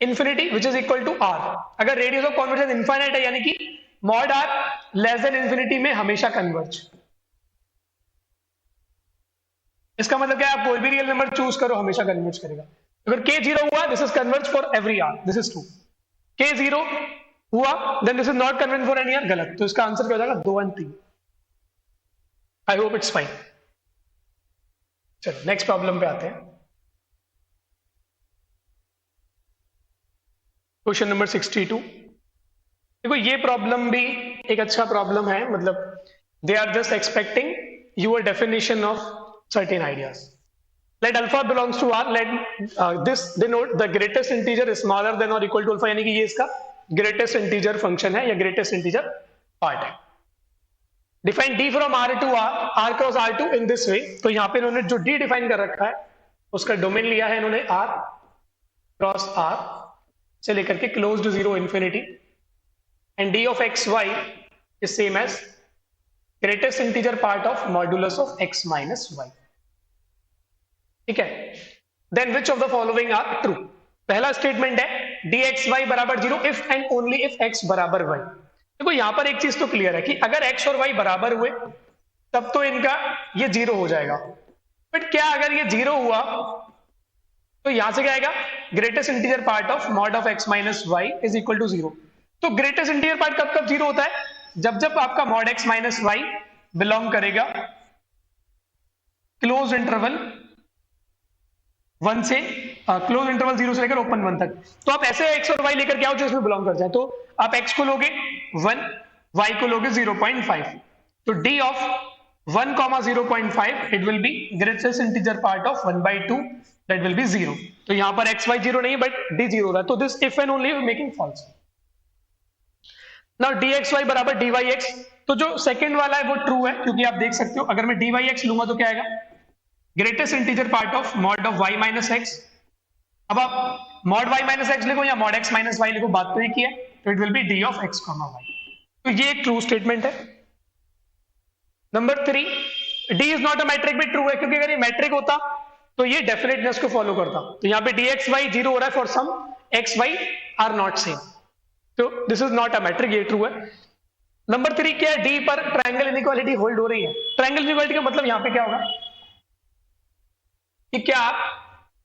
infinity which is equal to r। अगर रेडियस ऑफ कन्वर्जेंस इनफाइनाइट है यानी कि mod r less than infinity में हमेशा कन्वर्ज। इसका मतलब क्या है, आप कोई भी रियल नंबर चूज करो हमेशा कन्वर्ज करेगा। अगर k 0 हुआ this is converge for every r, this is true. k 0 हुआ then this is not converge for any r, गलत। तो इसका आंसर क्या हो जाएगा 2 और 3। I hope it's fine. चलो नेक्स्ट प्रॉब्लम पे आते हैं। Question number 62। देखो ये प्रॉब्लम भी एक अच्छा प्रॉब्लम है, मतलब they are just expecting your definition of certain ideas. Let alpha belongs to R, let this denote the greatest integer is smaller than और इक्वल टू अल्फा, यानी कि ये इसका ग्रेटेस्ट इंटीजर फंक्शन है या ग्रेटेस्ट इंटीजर पार्ट है। Define D from R to R cross R to in this way. तो यहां पे इन्होंने जो डी डिफाइन कर रखा है उसका डोमेन लिया है इन्होंने आर क्रॉस आर से लेकर के close to 0 infinity, and D of x y is same as greatest integer part of modulus of x minus y. ठीक है, then which of the following are true. पहला statement है D x y बराबर 0 if and only if x बराबर y. देखो यहां पर एक चीज तो क्लियर है कि अगर x और y बराबर हुए तब तो इनका ये 0 हो जाएगा, बट क्या अगर ये 0 हुआ तो यहां से क्या आएगा greatest integer part of mod of x minus y is equal to 0। तो ग्रेटेस्ट इंटीजर पार्ट कब कब 0 होता है, जब जब आपका mod x minus y belong करेगा क्लोज इंटरवल 1 से क्लोज इंटरवल 0 से लेकर ओपन 1 तक। तो आप ऐसे x और y लेकर के आओ जो इसमें बिलोंग कर जाए। तो आप x को लोगे 1, y को लोगे 0.5, तो d of 1, 0.5 it will B greatest integer part of 1/2 that will be 0। तो यहां पर x y 0 नहीं बट d 0 हो रहा है, तो this if and only making false. Now dxy बराबर dyx, तो जो सेकंड वाला है वो ट्रू है क्योंकि आप देख सकते हो अगर मैं dyx लूंगा तो क्या आएगा greatest integer part of mod of y minus x. अब आप मॉड y माइनस एक्स लिखो या मॉड x माइनस वाई लिखो, बात तो एक ही है, तो it will B d of x comma y। तो ये एक ट्रू स्टेटमेंट है। Number 3, d is not a matric भी ट्रू है क्योंकि अगर ये मैट्रिक होता तो ये डेफिनेटनेस को फॉलो करता। तो यहाँ पे dxy 0 हो रहा है for some xy are not same, तो this is not a metric, ये ट्रू है। नंबर 3 क्या है, d पर ट्रायंगल इनइक्वालिटी होल्ड हो रही है। ट्रायंगल इनइक्वालिटी का मतलब यहाँ पे क्या होगा, कि क्या आप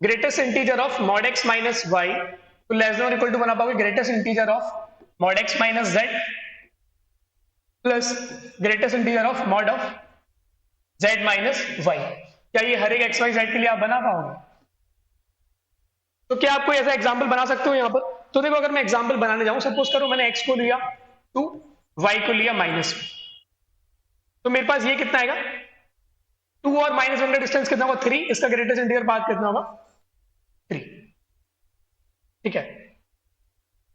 greatest integer of mod x minus y तो लेस देन और इक्वल टू बना पाओगे greatest integer of mod x minus z plus greatest integer of mod of z minus y. क्या ये हर एक एक्स वाई जेड के लिए आप बना पाओगे? तो क्या आप कोई ऐसा एग्जाम्पल बना सकते हो यहाँ पर? तो देखो, अगर मैं एग्जाम्पल बनाने जाऊं, सपोज करो मैंने एक्स को लिया 2, वाई को लिया -1, तो मेरे पास ये कितना आएगा? 2 और -1 का डिस्टेंस कितना होगा? 3। इसका ग्रेटेस्ट इंटीजर पाथ कितना होगा? 3। ठीक है,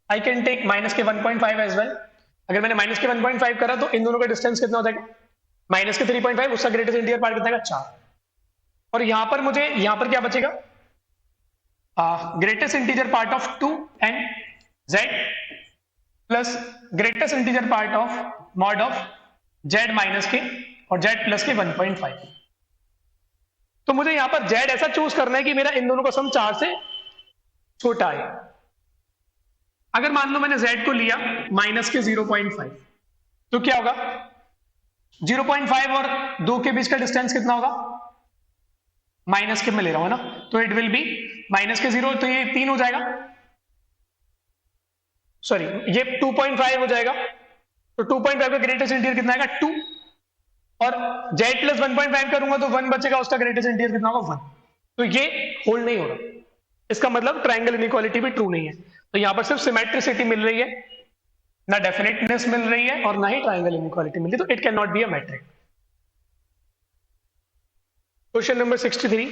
आई कैन टेक माइनस के 1.5 एज वेल। अगर मैंने माइनस के 1.5 करा तो इन दोनों का डिस्टेंस कितना हो जाएगा? माइनस के 3.5, उसका ग्रेटेस्ट इंटीजर पार्ट कितना आएगा? 4। और यहां पर मुझे यहां पर क्या बचेगा? Greatest integer part of 2 and Z plus greatest integer part of mod of z minus के और जेड प्लस के 1.5। तो मुझे यहां पर जेड ऐसा चूज करना है कि मेरा इन दोनों का सम 4 से छोटा है। अगर मान लो मैंने जेड को लिया माइनस के 0.5, तो क्या होगा? 0.5 और 2 के बीच का डिस्टेंस कितना होगा? माइनस के में ले रहा हूं ना, तो इट विल बी माइनस के 0, तो ये 3 हो जाएगा, सॉरी ये 2.5 हो जाएगा। तो 2.5 का ग्रेटेस्ट इंटीजर कितना आएगा? 2। और जेड प्लस 1.5 करूंगा तो 1 बचेगा, उसका ग्रेटेस्ट इंटीजर कितना होगा? 1। तो ये होल्ड नहीं हो रहा, इसका मतलब ट्रायंगल इनइक्वालिटी भी ट्रू नहीं है। तो यहां पर सिर्फ सिमेट्रिसिटी मिल रही है, ना डेफिनेटनेस मिल रही है और ना ही ट्रायंगल इनइक्वालिटी मिल रही है, तो it can not be a matric. Question number 63,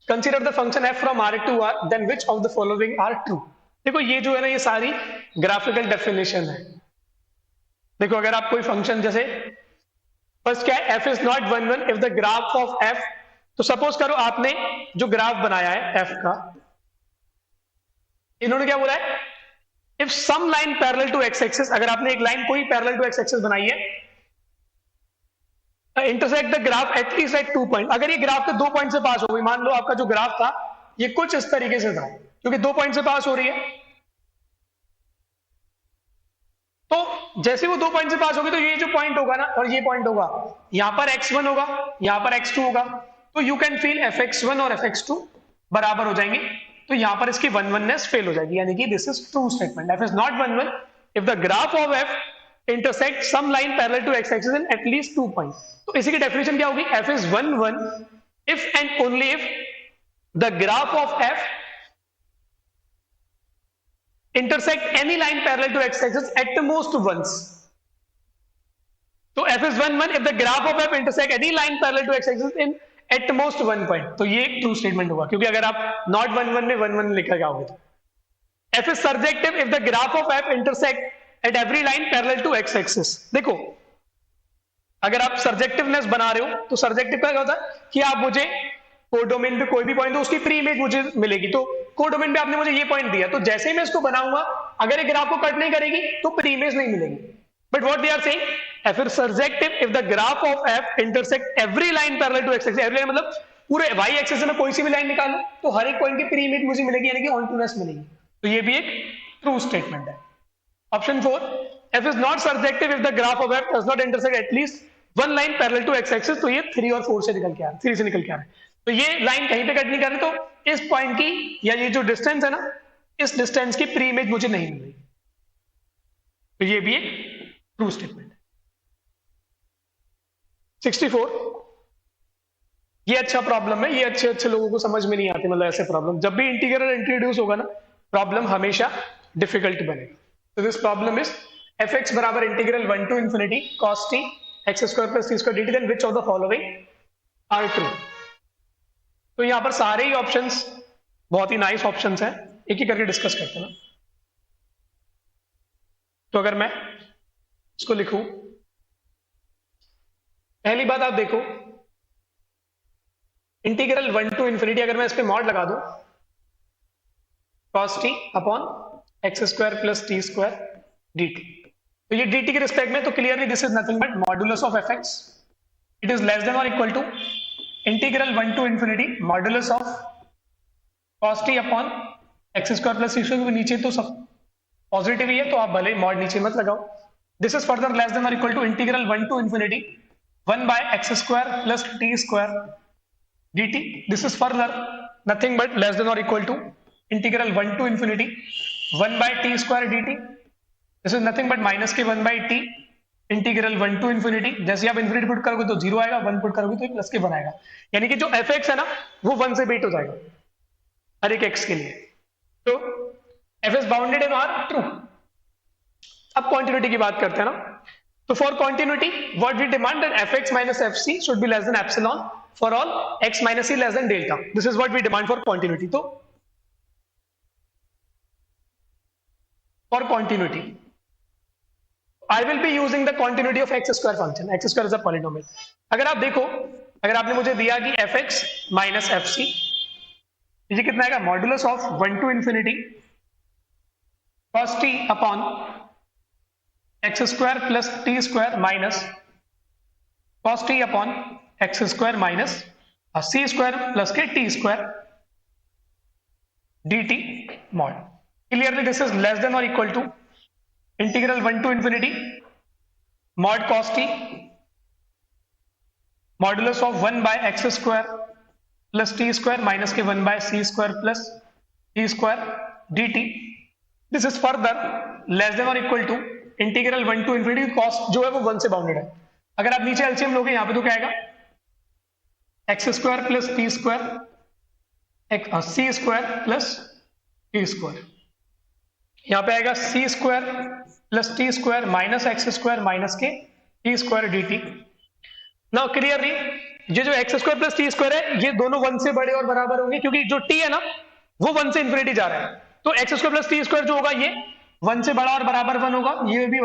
consider the function f from r to r, then which of the following are true? देखो ये जो है ना, ये सारी ग्राफिकल डेफिनेशन है। देखो, अगर आप कोई फंक्शन, जैसे फर्स्ट क्या है, f is not 1 1 if the graph of f, तो सपोज करो आपने जो ग्राफ बनाया है f का, इन्होंने क्या बोला है? If some line parallel to x axis, अगर आपने एक लाइन कोई पैरेलल टू x एक्सिस बनाई है, intersect the graph at least at 2 point, अगर ये ग्राफ के 2 पॉइंट से पास हो गई, मान लो आपका जो ग्राफ था ये कुछ इस तरीके से था, क्योंकि 2 पॉइंट से पास हो रही है, तो जैसे वो 2 पॉइंट से पास होगी तो ये जो पॉइंट होगा ना और ये पॉइंट होगा, यहां पर x1 होगा, यहां पर x2 होगा, तो यू कैन फील fx1 और fx2 बराबर हो जाएंगे, तो यहां पर इसकी 1 1नेस फेल हो जाएगी, यानी कि this is true statement. f is not 1 1 if the graph of f intersect some line parallel to x axis in at least 2 points। तो इसी की डेफिनेशन क्या होगी? f is 1 1 if and only if the graph of f intersect any line parallel to x axis at most once। तो f is 1 1 if the graph of f intersect any line parallel to x axis in at most 1 point। तो ये एक true statement होगा, क्योंकि अगर आप not 1 1 में 1 1 लिखा जाओगे तो f is surjective if the graph of f intersect at every line parallel to x axis। देखो, अगर आप सर्जेक्टिवनेस बना रहे हो तो सर्जेक्टिव का क्या होता है कि आप मुझे कोडोमेन पे कोई भी पॉइंट दो, उसकी प्री इमेज मुझे मिलेगी, तो कोडोमेन पे आपने मुझे ये पॉइंट दिया, तो जैसे ही मैं इसको बनाऊंगा, अगर ये ग्राफ को कट नहीं करेगी तो प्री इमेज नहीं मिलेगी। But what they are saying, f is surjective if the graph of f intersect every line parallel to x axis। every line मतलब पूरे y एक्सिस में कोई सी भी लाइन निकालो तो हर एक पॉइंट की प्री इमेज मुझे मिलेगी, यानी कि ऑनटूनेस मिलेगी, तो ये भी एक ट्रू स्टेटमेंट है। Option 4, f is not surjective if the graph of f does not intersect at least one line parallel to x axis। तो ये 3 और 4 से निकल के आ रहा है, 3 से निकल के आ रहा है, तो ये लाइन कहीं पे कट नहीं कर रही, तो इस पॉइंट की या ये जो डिस्टेंस है ना, इस डिस्टेंस की प्री इमेज मुझे नहीं मिल रही, तो ये भी एक ट्रू स्टेटमेंट है। 64, ये अच्छा प्रॉब्लम है, ये अच्छे अच्छे लोगों को समझ में नहीं आते, मतलब ऐसे प्रॉब्लम जब भी इंटीग्रल इंट्रोड्यूस होगा ना, प्रॉब्लम हमेशा डिफिकल्ट बनेगा। तो दिस प्रॉब्लम इज fx बराबर integral 1 to infinity cos t x square plus t square dt, then which of the following are true। तो यहां पर सारे ही ऑप्शंस बहुत ही नाइस ऑप्शंस हैं, एक ही करके डिस्कस करते हैं। तो अगर मैं इसको लिखूं, पहली बात आप देखो, इंटीग्रल 1 to infinity, अगर मैं इस पे मॉड लगा दूं cos t upon x square plus T square dt, तो ये dt के रिस्पेक्ट में, तो clearly this is nothing but modulus of fx, it is less than और equal to integral 1 to infinity modulus of cos t upon x square plus T square, नीचे तो सब positive ही है तो आप भले मॉड नीचे मत लगाओ। This is further less than और equal to integral 1 to infinity 1 by x square plus T square dt. This is further nothing but less than or equal to integral 1 to infinity 1 by t square dt. This is nothing but minus के 1 by t integral 1 to infinity. जैसे आप infinity put करोगे तो 0 आएगा, 1 put करोगे तो plus के 1 आएगा. यानी कि जो एफ एक्स है ना वो 1 से बीट हो जाएगा हर एक एक्स के लिए. तो F is bounded in R true. अब कॉन्टिन्यूटी की बात करते हैं ना. तो for continuity what we demand that F X minus F C should be less than epsilon for all X minus C less than delta. This is what we demand for continuity. तो for continuity I will be using the continuity of x square function. X square is a polynomial. अगर आप देखो, अगर आपने मुझे दिया कि F X minus F C ये कितना आएगा modulus of 1 to infinity cos t upon X square plus T square minus cos t upon X square minus C square plus के T square D T mod. Clearly this is less than और equal to integral 1 to infinity mod cos t modulus of 1 by X square plus T square minus के 1 by C square plus T square D T. This is further less than और equal to integral 1 to infinity cos जो है वो 1 से bounded है. अगर आप नीचे एलसीएम लोगे यहां पे तो क्या आएगा X square plus T square C square plus T square. यहां पे आएगा C square plus T square minus X square minus के T square D T. Now clearly ये जो X square plus T square है ये दोनों 1 से बड़े और बराबर होंगे क्योंकि जो टी है ना वो 1 से इंफिनिटी जा रहा है. तो x square plus T square जो होगा ये 1 से बड़ा और बराबर 1 होगा, ये भी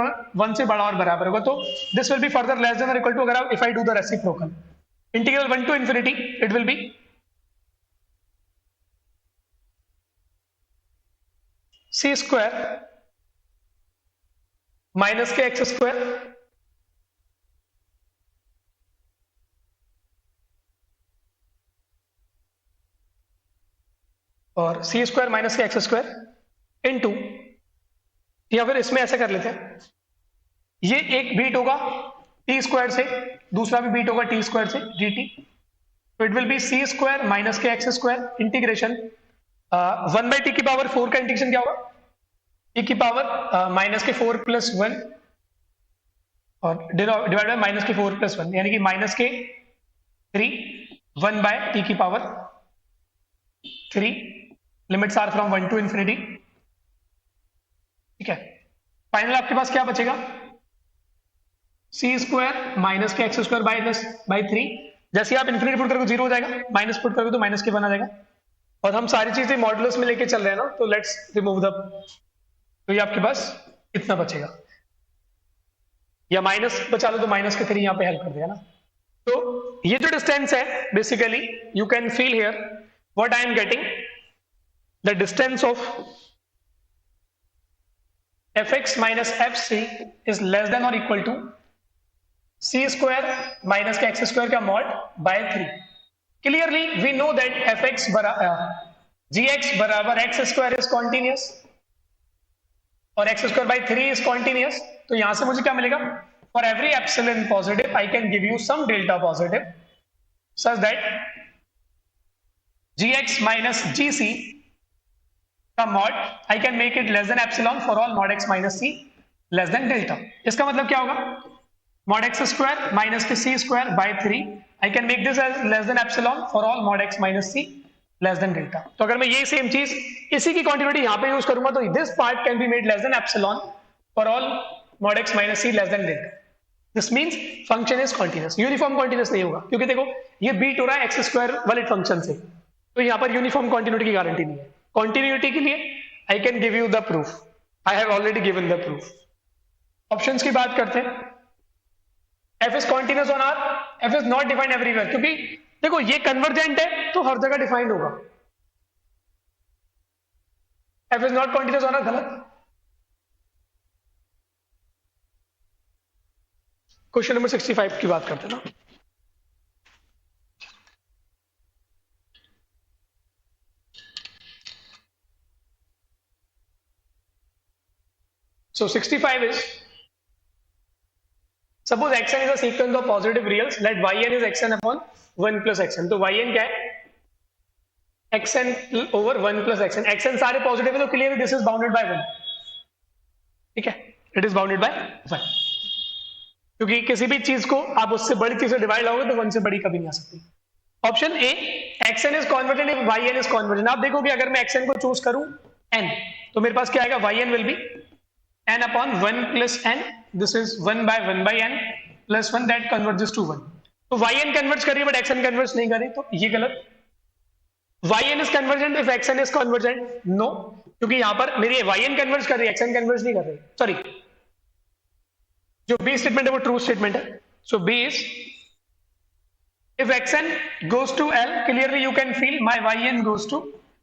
1 से बड़ा और बराबर होगा. तो this will be further less than और इक्वल टू, अगर आप if I do the reciprocal integral 1 to infinity it will be C square minus के x square or c square minus के एक्स स्क्वायर इनटू, या फिर इसमें ऐसा कर लेते हैं ये एक बीट होगा टी स्क्वायर से, दूसरा भी बीट होगा टी स्क्वायर से डी टी. तो it will be C square minus के x square integration 1 by T की पावर 4 का इंटीग्रेशन क्या होगा टी की पावर माइनस के 4 प्लस 1 और डिवाइड बाय माइनस के 4 प्लस 1 यानी कि माइनस के 3 1 बाय टी की power 3. Limits are from 1 to infinity. ठीक है, फाइनल आपके पास क्या बचेगा सी स्क्वायर माइनस के एक्स स्क्वायर बाय 3. जैसे आप इन्फिनिटी पुट करोगे 0 हो जाएगा, माइनस पुट करोगे तो माइनस के 1 आ जाएगा. और हम सारी चीजें मॉडुलस में लेके चल रहे हैं ना, तो लेट्स रिमूव द, तो ये आपके पास इतना बचेगा, या माइनस बचा लो तो माइनस के 3 यहाँ पे हेल्प कर देगा ना. तो ये जो डिस्टेंस है basically you can feel here what I am getting the distance of fx minus fc is less than or equal to c square minus के x square का mod by 3. Clearly we know that fx gx बराबर x square is continuous और x square by 3 is continuous. तो यहां से मुझे क्या मिलेगा for every epsilon positive I can give you some delta positive such that gx minus gc का mod I can make it less than epsilon for all mod x minus c less than delta. इसका मतलब क्या होगा mod x square minus के c square by 3 I can make this as less than epsilon for all mod x minus c less than delta. तो अगर मैं ये same चीज इसी की क्वांटिटी यहां पे यूज करूंगा तो this part can be made less than epsilon for all mod x minus c less than delta. This means function is continuous. Uniform continuous नहीं होगा क्योंकि देखो ये बीट हो रहा है एक्स स्क्वायर वाले फंक्शन से, तो यहां पर यूनिफॉर्म कॉन्टिन्यूटी की गारंटी नहीं है. कॉन्टिन्यूटी के लिए I can give you the proof, I have already given the proof. Options की बात करते हैं. F is continuous on R, f is not defined everywhere, क्योंकि देखो ये कन्वर्जेंट है तो हर जगह डिफाइंड होगा. F is not continuous on R गलत. क्वेश्चन नंबर 65 की बात करते हैं ना. So 65 is suppose xn is a sequence of positive reals, let yn is xn upon 1 plus xn। तो yn क्या है, xn over 1 plus xn। xn सारे पॉजिटिव है तो clearly this is bounded by 1, ठीक है, इट इज बाउंडेड बाय 1, क्योंकि किसी भी चीज को आप उससे बड़ी चीज से डिवाइड लाओगे तो 1 से बड़ी कभी नहीं आ सकती। Option A, xn is convergent if yn is convergent. आप देखोगे अगर मैं xn को चूज करूं n, तो मेरे पास क्या आएगा, yn will be n upon 1 plus n, this is 1 by n plus 1 that converges to 1। तो yn कन्वर्ज कर रही है बट xn कन्वर्ज नहीं कर रही, तो ये गलत। yn is convergent if xn is convergent, no, क्योंकि यहां पर मेरी yn कन्वर्ज कर रही है, xn कन्वर्ज नहीं कर रही। सॉरी, जो बी स्टेटमेंट है वो ट्रू स्टेटमेंट है। So B is if xn goes to l, clearly you can feel my yn goes to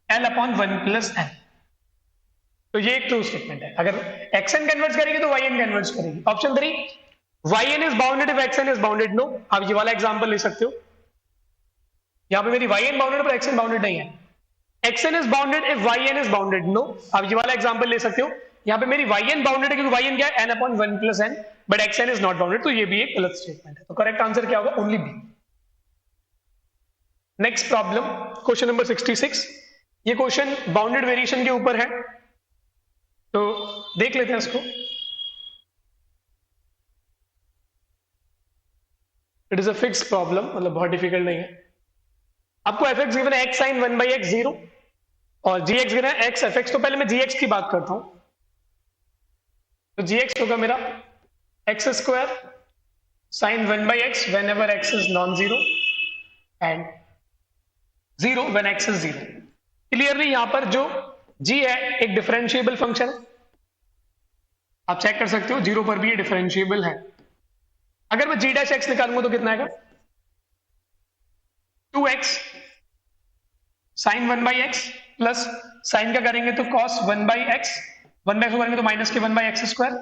l upon 1 plus n। तो ये एक ट्रू स्टेटमेंट है। अगर xn कन्वर्ज करेगी तो yn कन्वर्ज करेगी। Option 3, yn is bounded if xn is bounded, no. आप ये वाला एग्जांपल ले सकते हो, यहां पे मेरी yn बाउंडेड पर xn बाउंडेड नहीं है। xn is bounded if yn is bounded, no. आप ये वाला एग्जांपल ले सकते हो, यहां पे मेरी yn बाउंडेड है क्योंकि yn क्या है, n upon 1 plus n, but xn is not bounded, तो ये भी एक गलत स्टेटमेंट है। तो करेक्ट आंसर क्या होगा, only B. Next problem, question number 66। ये क्वेश्चन बाउंडेड वेरिएशन के ऊपर है, तो देख लेते हैं इसको। It is a fix problem, मतलब बहुत डिफिकल्ट नहीं है। आपको एफ एक्स गिवन है एक्स साइन 1 बाई एक्स 0 और जी एक्स गिवन है एक्स एफ एक्स। तो पहले मैं जी एक्स की बात करता हूं, तो जी एक्स होगा मेरा x square sine 1 by x when ever x is non zero and 0 when x is 0। Clearly यहां पर जो g है एक डिफरेंशिएबल फंक्शन है, आप चेक कर सकते हो 0 पर भी ये डिफरेंशिएबल है। अगर मैं g डैश x निकालूंगा तो कितना आएगा, 2x sine 1 by x plus sine का करेंगे तो कॉस 1 बाई एक्स, 1 बाई करेंगे तो माइनस के 1 बाई एक्स स्क्वायर,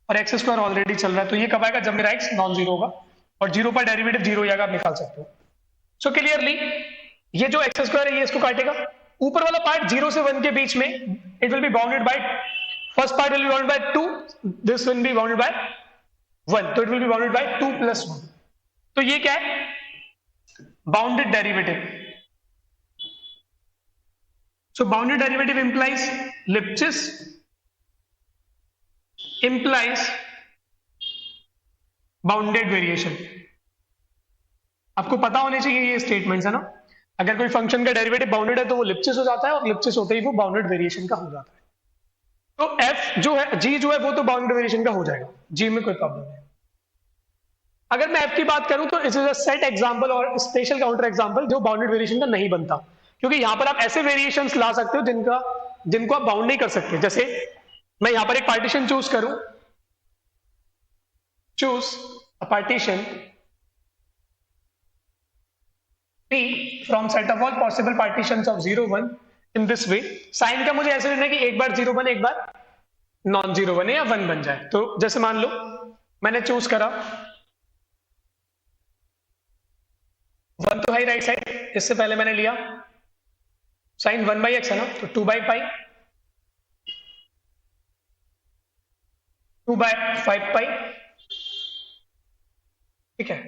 और एक्स स्क्वायर ऑलरेडी चल रहा है। तो ये कब आएगा, जब मेरा x नॉन जीरो होगा, और 0 पर डेरिवेटिव 0 आएगा, आप निकाल सकते हो। सो क्लियरली ये जो एक्स स्क्वायर है ये इसको काटेगा, ऊपर वाला पार्ट 0 से 1 के बीच में it will be bounded by, first part will be bounded by 2, this will be bounded by 1, तो it will be bounded by 2 plus 1। तो ये क्या है, bounded derivative. So bounded derivative implies Lipschitz implies bounded variation. आपको पता होने चाहिए ये स्टेटमेंट्स है ना। अगर कोई फंक्शन का डेरिवेटिव बाउंडेड है तो वो लिप्सिस हो जाता है, और लिप्सिस होते ही वो बाउंडेड वेरिएशन का हो जाता है। तो एफ जो है, जी जो है वो तो बाउंडेड वेरिएशन का हो जाएगा, जी में कोई प्रॉब्लम नहीं। अगर मैं एफ की बात करूं तो it is a set example और स्पेशल काउंटर एग्जांपल जो बाउंडेड वेरिएशन का नहीं बनता, क्योंकि यहां पर आप ऐसे वेरिएशंस ला सकते हो जिनको आप बाउंड नहीं कर सकते। जैसे मैं यहां पर एक पार्टीशन चूज करूं, choose a partition P from set of all possible partitions of 0 1 in this way। Sign का मुझे ऐसे लेना है कि एक बार 0 बने, एक बार नॉन जीरो बने या 1 बन जाए। तो जैसे मान लो मैंने चूज करा 1 तो है राइट साइड, इससे पहले मैंने लिया साइन 1 बाई एक्स है ना, तो 2 बाई पाई 2 बाय 5 पाई, ठीक है,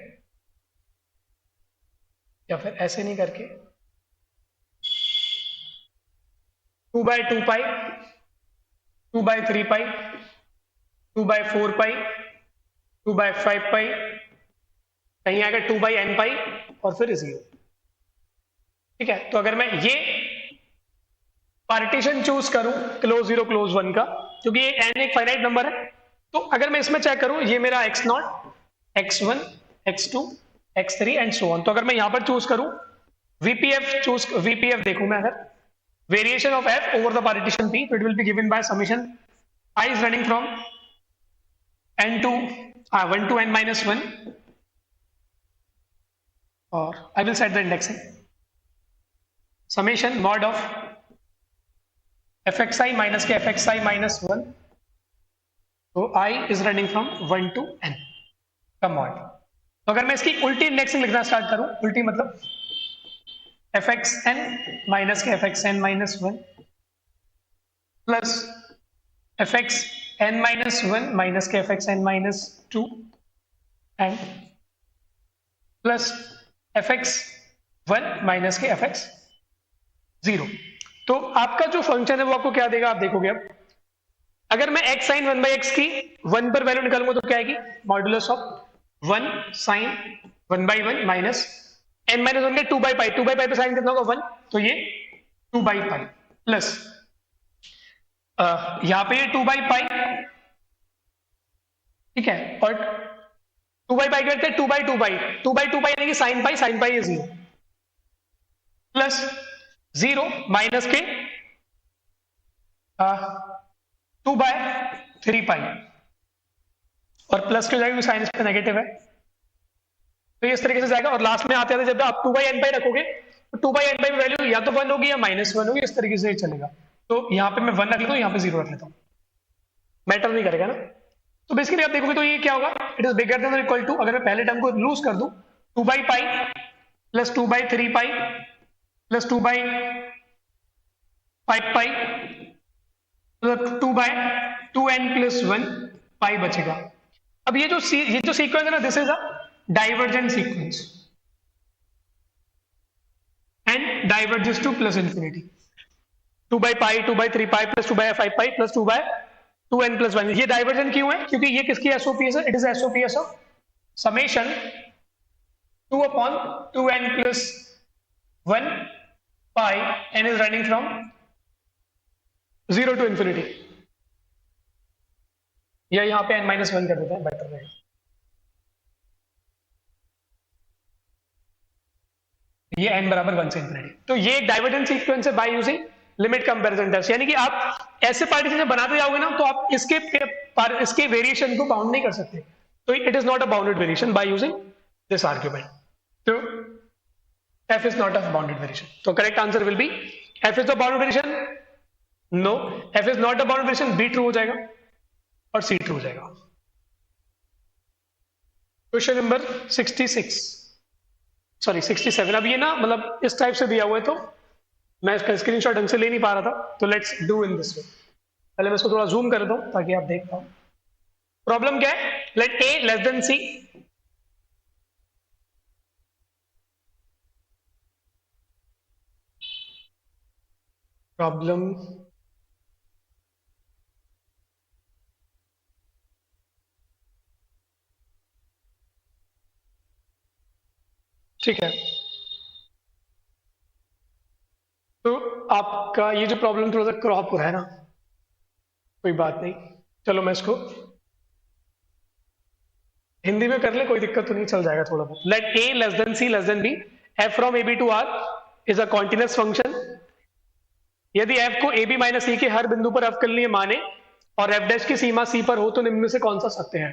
या फिर ऐसे नहीं करके 2 बाय 2 पाई 2 बाय 3 पाई 2 बाय 4 पाई 2 बाय 5 पाई, कहीं आएगा 2 बाई n पाई और फिर 0, ठीक है। तो अगर मैं ये पार्टीशन चूज करूं क्लोज 0 क्लोज 1 का, क्योंकि ये n एक फाइनाइट नंबर है, तो अगर मैं इसमें चेक करूं ये मेरा x0 x1 x2 x3 and so on. तो अगर मैं यहां पर चूज करूं VPF देखूं मैं, अगर variation of f over the partition p, तो it will be given by summation I is running from n to 1 to n minus 1, or I will set the indexing summation mod of fxi minus के fxi minus 1, तो I is running from 1 to n का mod। तो अगर मैं इसकी उल्टी indexing लिखना start करूं, उल्टी मतलब fxn माइनस के fxn minus 1 plus fxn minus 1 minus के fxn minus 2 and plus F x 1 minus के एफ एक्स 0। तो आपका जो फंक्शन है वो आपको क्या देगा, आप देखोगे अब अगर मैं x साइन 1/x की 1 पर वैल्यू निकालूंगा तो क्या आएगी, modulus of 1 sine 1/1 minus n minus 1 के 2/पाई, 2/पाई पे साइन कितना होगा 1, तो ये 2/पाई प्लस यहां पे ये 2/पाई, ठीक है, और 2/पाई करते हैं 2/2पाई, 2/2पाई यानी कि sine pi, sine pi is 0 plus 0 minus के 2/3पाई और प्लस के जाएगा साइन इसका नेगेटिव है, तो ये इस तरीके से जाएगा। और लास्ट में आते आते जब आप 2/n पाई रखोगे तो 2/n पाई की वैल्यू या तो 1 होगी या -1 होगी, इस तरीके से चलेगा। तो यहाँ पे मैं 1 रख लेता हूँ, यहाँ पे 0 रख लेता हूँ, मैटर नहीं करेगा ना। तो बेसिकली आप देखोगे तो ये क्या होगा, इट इज बिगर देन और इक्वल टू, अगर मैं पहले टर्म को लूज कर दूं 2/पाई प्लस 2/3पाई प्लस 2/5पाई मतलब 2/2n प्लस 1 पाई बचेगा। अब ये जो सीक्वेंस है ना, this is a divergent sequence and diverges to plus infinity, 2/पाई 2/3पाई प्लस 2/5पाई प्लस 2/2n प्लस 1। ये डाइवर्जेंट क्यों है, क्योंकि ये किसकी एसओपीएस है, it is SOPS of summation 2/2n plus 1 pi n is running from 0 to infinity, या यहाँ पे n-1 कर देते हैं, बेटर रहेगा। ये n बराबर 1 से इंफिनिटी। तो ये एक डाइवर्जेंट सीक्वेंस है by using limit comparison test, यानी कि आप ऐसे पार्टीशन जब बनाते जाओगे ना तो आप इसके वेरिएशन को बाउंड नहीं कर सकते, तो it is not a bounded variation by using this argument. तो f is not a bounded variation, तो correct answer will be f is a bounded variation, no, f is not a bounded variation, b true हो जाएगा और c true हो जाएगा। Question number 66 sorry 67। अब ये ना मतलब इस टाइप से दिया हुआ है तो मैं इसका स्क्रीनशॉट ढंग से ले नहीं पा रहा था, तो लेट्स डू इन दिस वे। पहले मैं इसको थोड़ा जूम कर दूं ताकि आप देख पाओ। प्रॉब्लम क्या है, let a less than c, problem ठीक है। तो आपका ये जो प्रॉब्लम थोड़ा सा क्रॉप हो रहा है ना, कोई बात नहीं, चलो मैं इसको हिंदी में कर ले, कोई दिक्कत तो नहीं, चल जाएगा थोड़ा बहुत। Let a less than c less than b, f from ab to r is a continuous function. यदि f को ab माइनस c के हर बिंदु पर अवकलनीय माने और f डैश की सीमा c पर हो तो निम्न में से कौन सा सत्य है,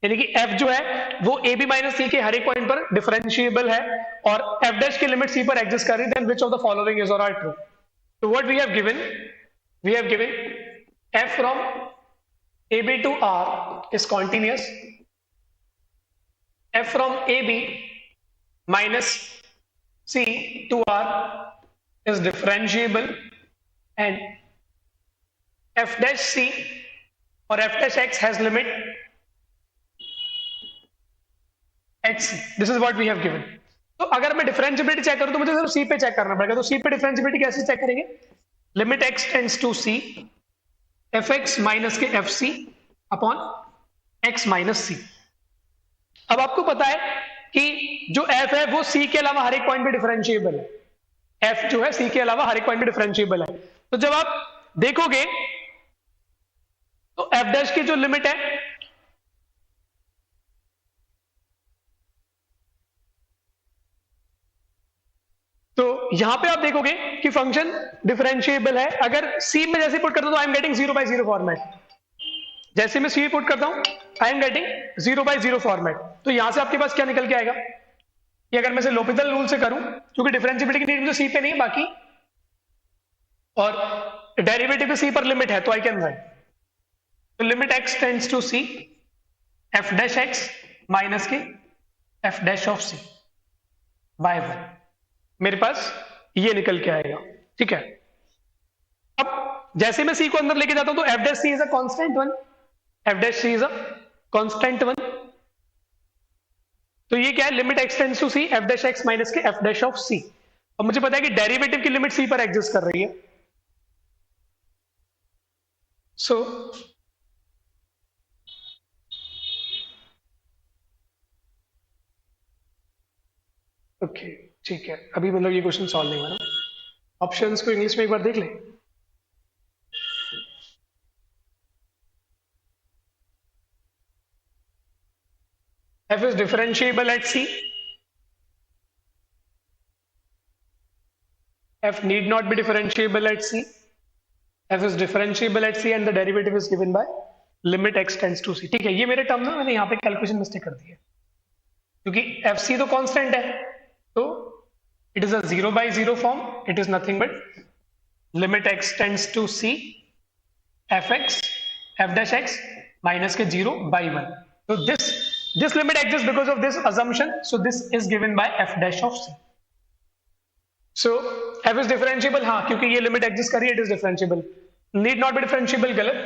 यानी कि f जो है वो ab माइनस c के हर एक पॉइंट पर डिफरेंशिएबल है और f डैश की लिमिट c पर एग्जिस्ट कर रही है, then which of the following is or are true. तो what we have given f from ab to r is continuous, f from AB minus C to R is differentiable and f dash C or f dash X has limit X. This is what we have given. तो अगर मैं differentiability check करूं तो मुझे सिर्फ C पे check करना पड़ेगा। तो C पे डिफरेंशिएबिलिटी कैसे चेक करेंगे, limit X tends to C fx minus के fc upon x minus C। अब आपको पता है कि जो f है वो c के अलावा हर एक पॉइंट पे डिफरेंशिएबल है, f जो है c के अलावा हर एक पॉइंट पे डिफरेंशिएबल है। तो जब आप देखोगे तो f डैश की जो लिमिट है तो यहां पे आप देखोगे कि फंक्शन डिफरेंशिएबल है। अगर c में जैसे पुट करता हूं तो आई एम गेटिंग 0/0 फॉर्मेट, जैसे मैं c पुट करता हूं आई एम गेटिंग 0/0 फॉर्मेट। तो यहां से आपके पास क्या निकल के आएगा, कि अगर मैं इसे लोपितल रूल से करूं, क्योंकि डिफरेंशिएबिलिटी की नीड मुझे c पे नहीं है बाकी, और डेरिवेटिव c पर लिमिट है तो आई कैन राइट, तो limit x tends to c f dash x minus के f dash of c by 1, मेरे पास ये निकल के आएगा। ठीक है, अब जैसे मैं c को अंदर लेके जाता हूं तो f dash c is a constant one, f dash c is a constant one, तो ये क्या है, limit x tends to c f dash x minus के एफ डैश ऑफ सी। और मुझे पता है कि डेरिवेटिव की लिमिट सी पर एग्जिस्ट कर रही है, सो ओके ठीक है, अभी मतलब ये क्वेश्चन सॉल्व नहीं हुआ ना। ऑप्शंस को इंग्लिश में एक बार देख लें। f is differentiable at c, f need not be differentiable at c, f is differentiable at c and the derivative is given by limit x tends to c। ठीक है, ये मेरे टर्म में मैंने यहाँ पे कैलकुलेशन मिस्टेक कर दी है, क्योंकि एफ सी तो कांस्टेंट है, तो it is a 0/0 form, it is nothing but limit x tends to c f x f dash x minus के 0/1। तो this limit exists because of this assumption, so this is given by f dash of c। so f is differentiable, हाँ क्योंकि ये limit exist कर रही है, it is differentiable. Need not be differentiable, गलत।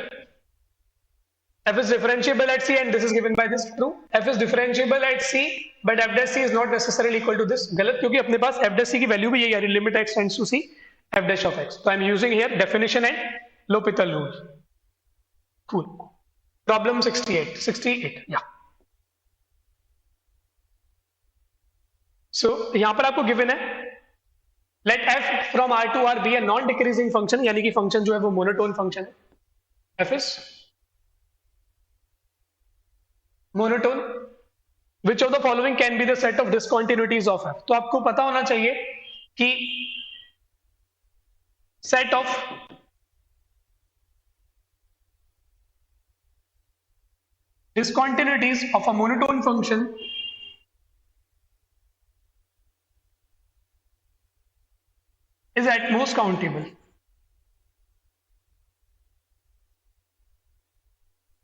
f is differentiable at c and this is given by this, true। f is differentiable at c but f dash c is not necessarily equal to this, गलत, क्योंकि अपने पास f dash c की value भी यही आ रही है, limit x tends to c f dash of x। तो I am using here definition and L'Hopital rule. Cool. Problem 68 या सो यहां पर आपको गिवन है, let f from r to r be a non decreasing function, यानी कि function जो है वो मोनोटोन फंक्शन है। f is monotone, which of the following can be the set of discontinuities of f। तो आपको पता होना चाहिए कि set of discontinuities of a monotone function is at most countable।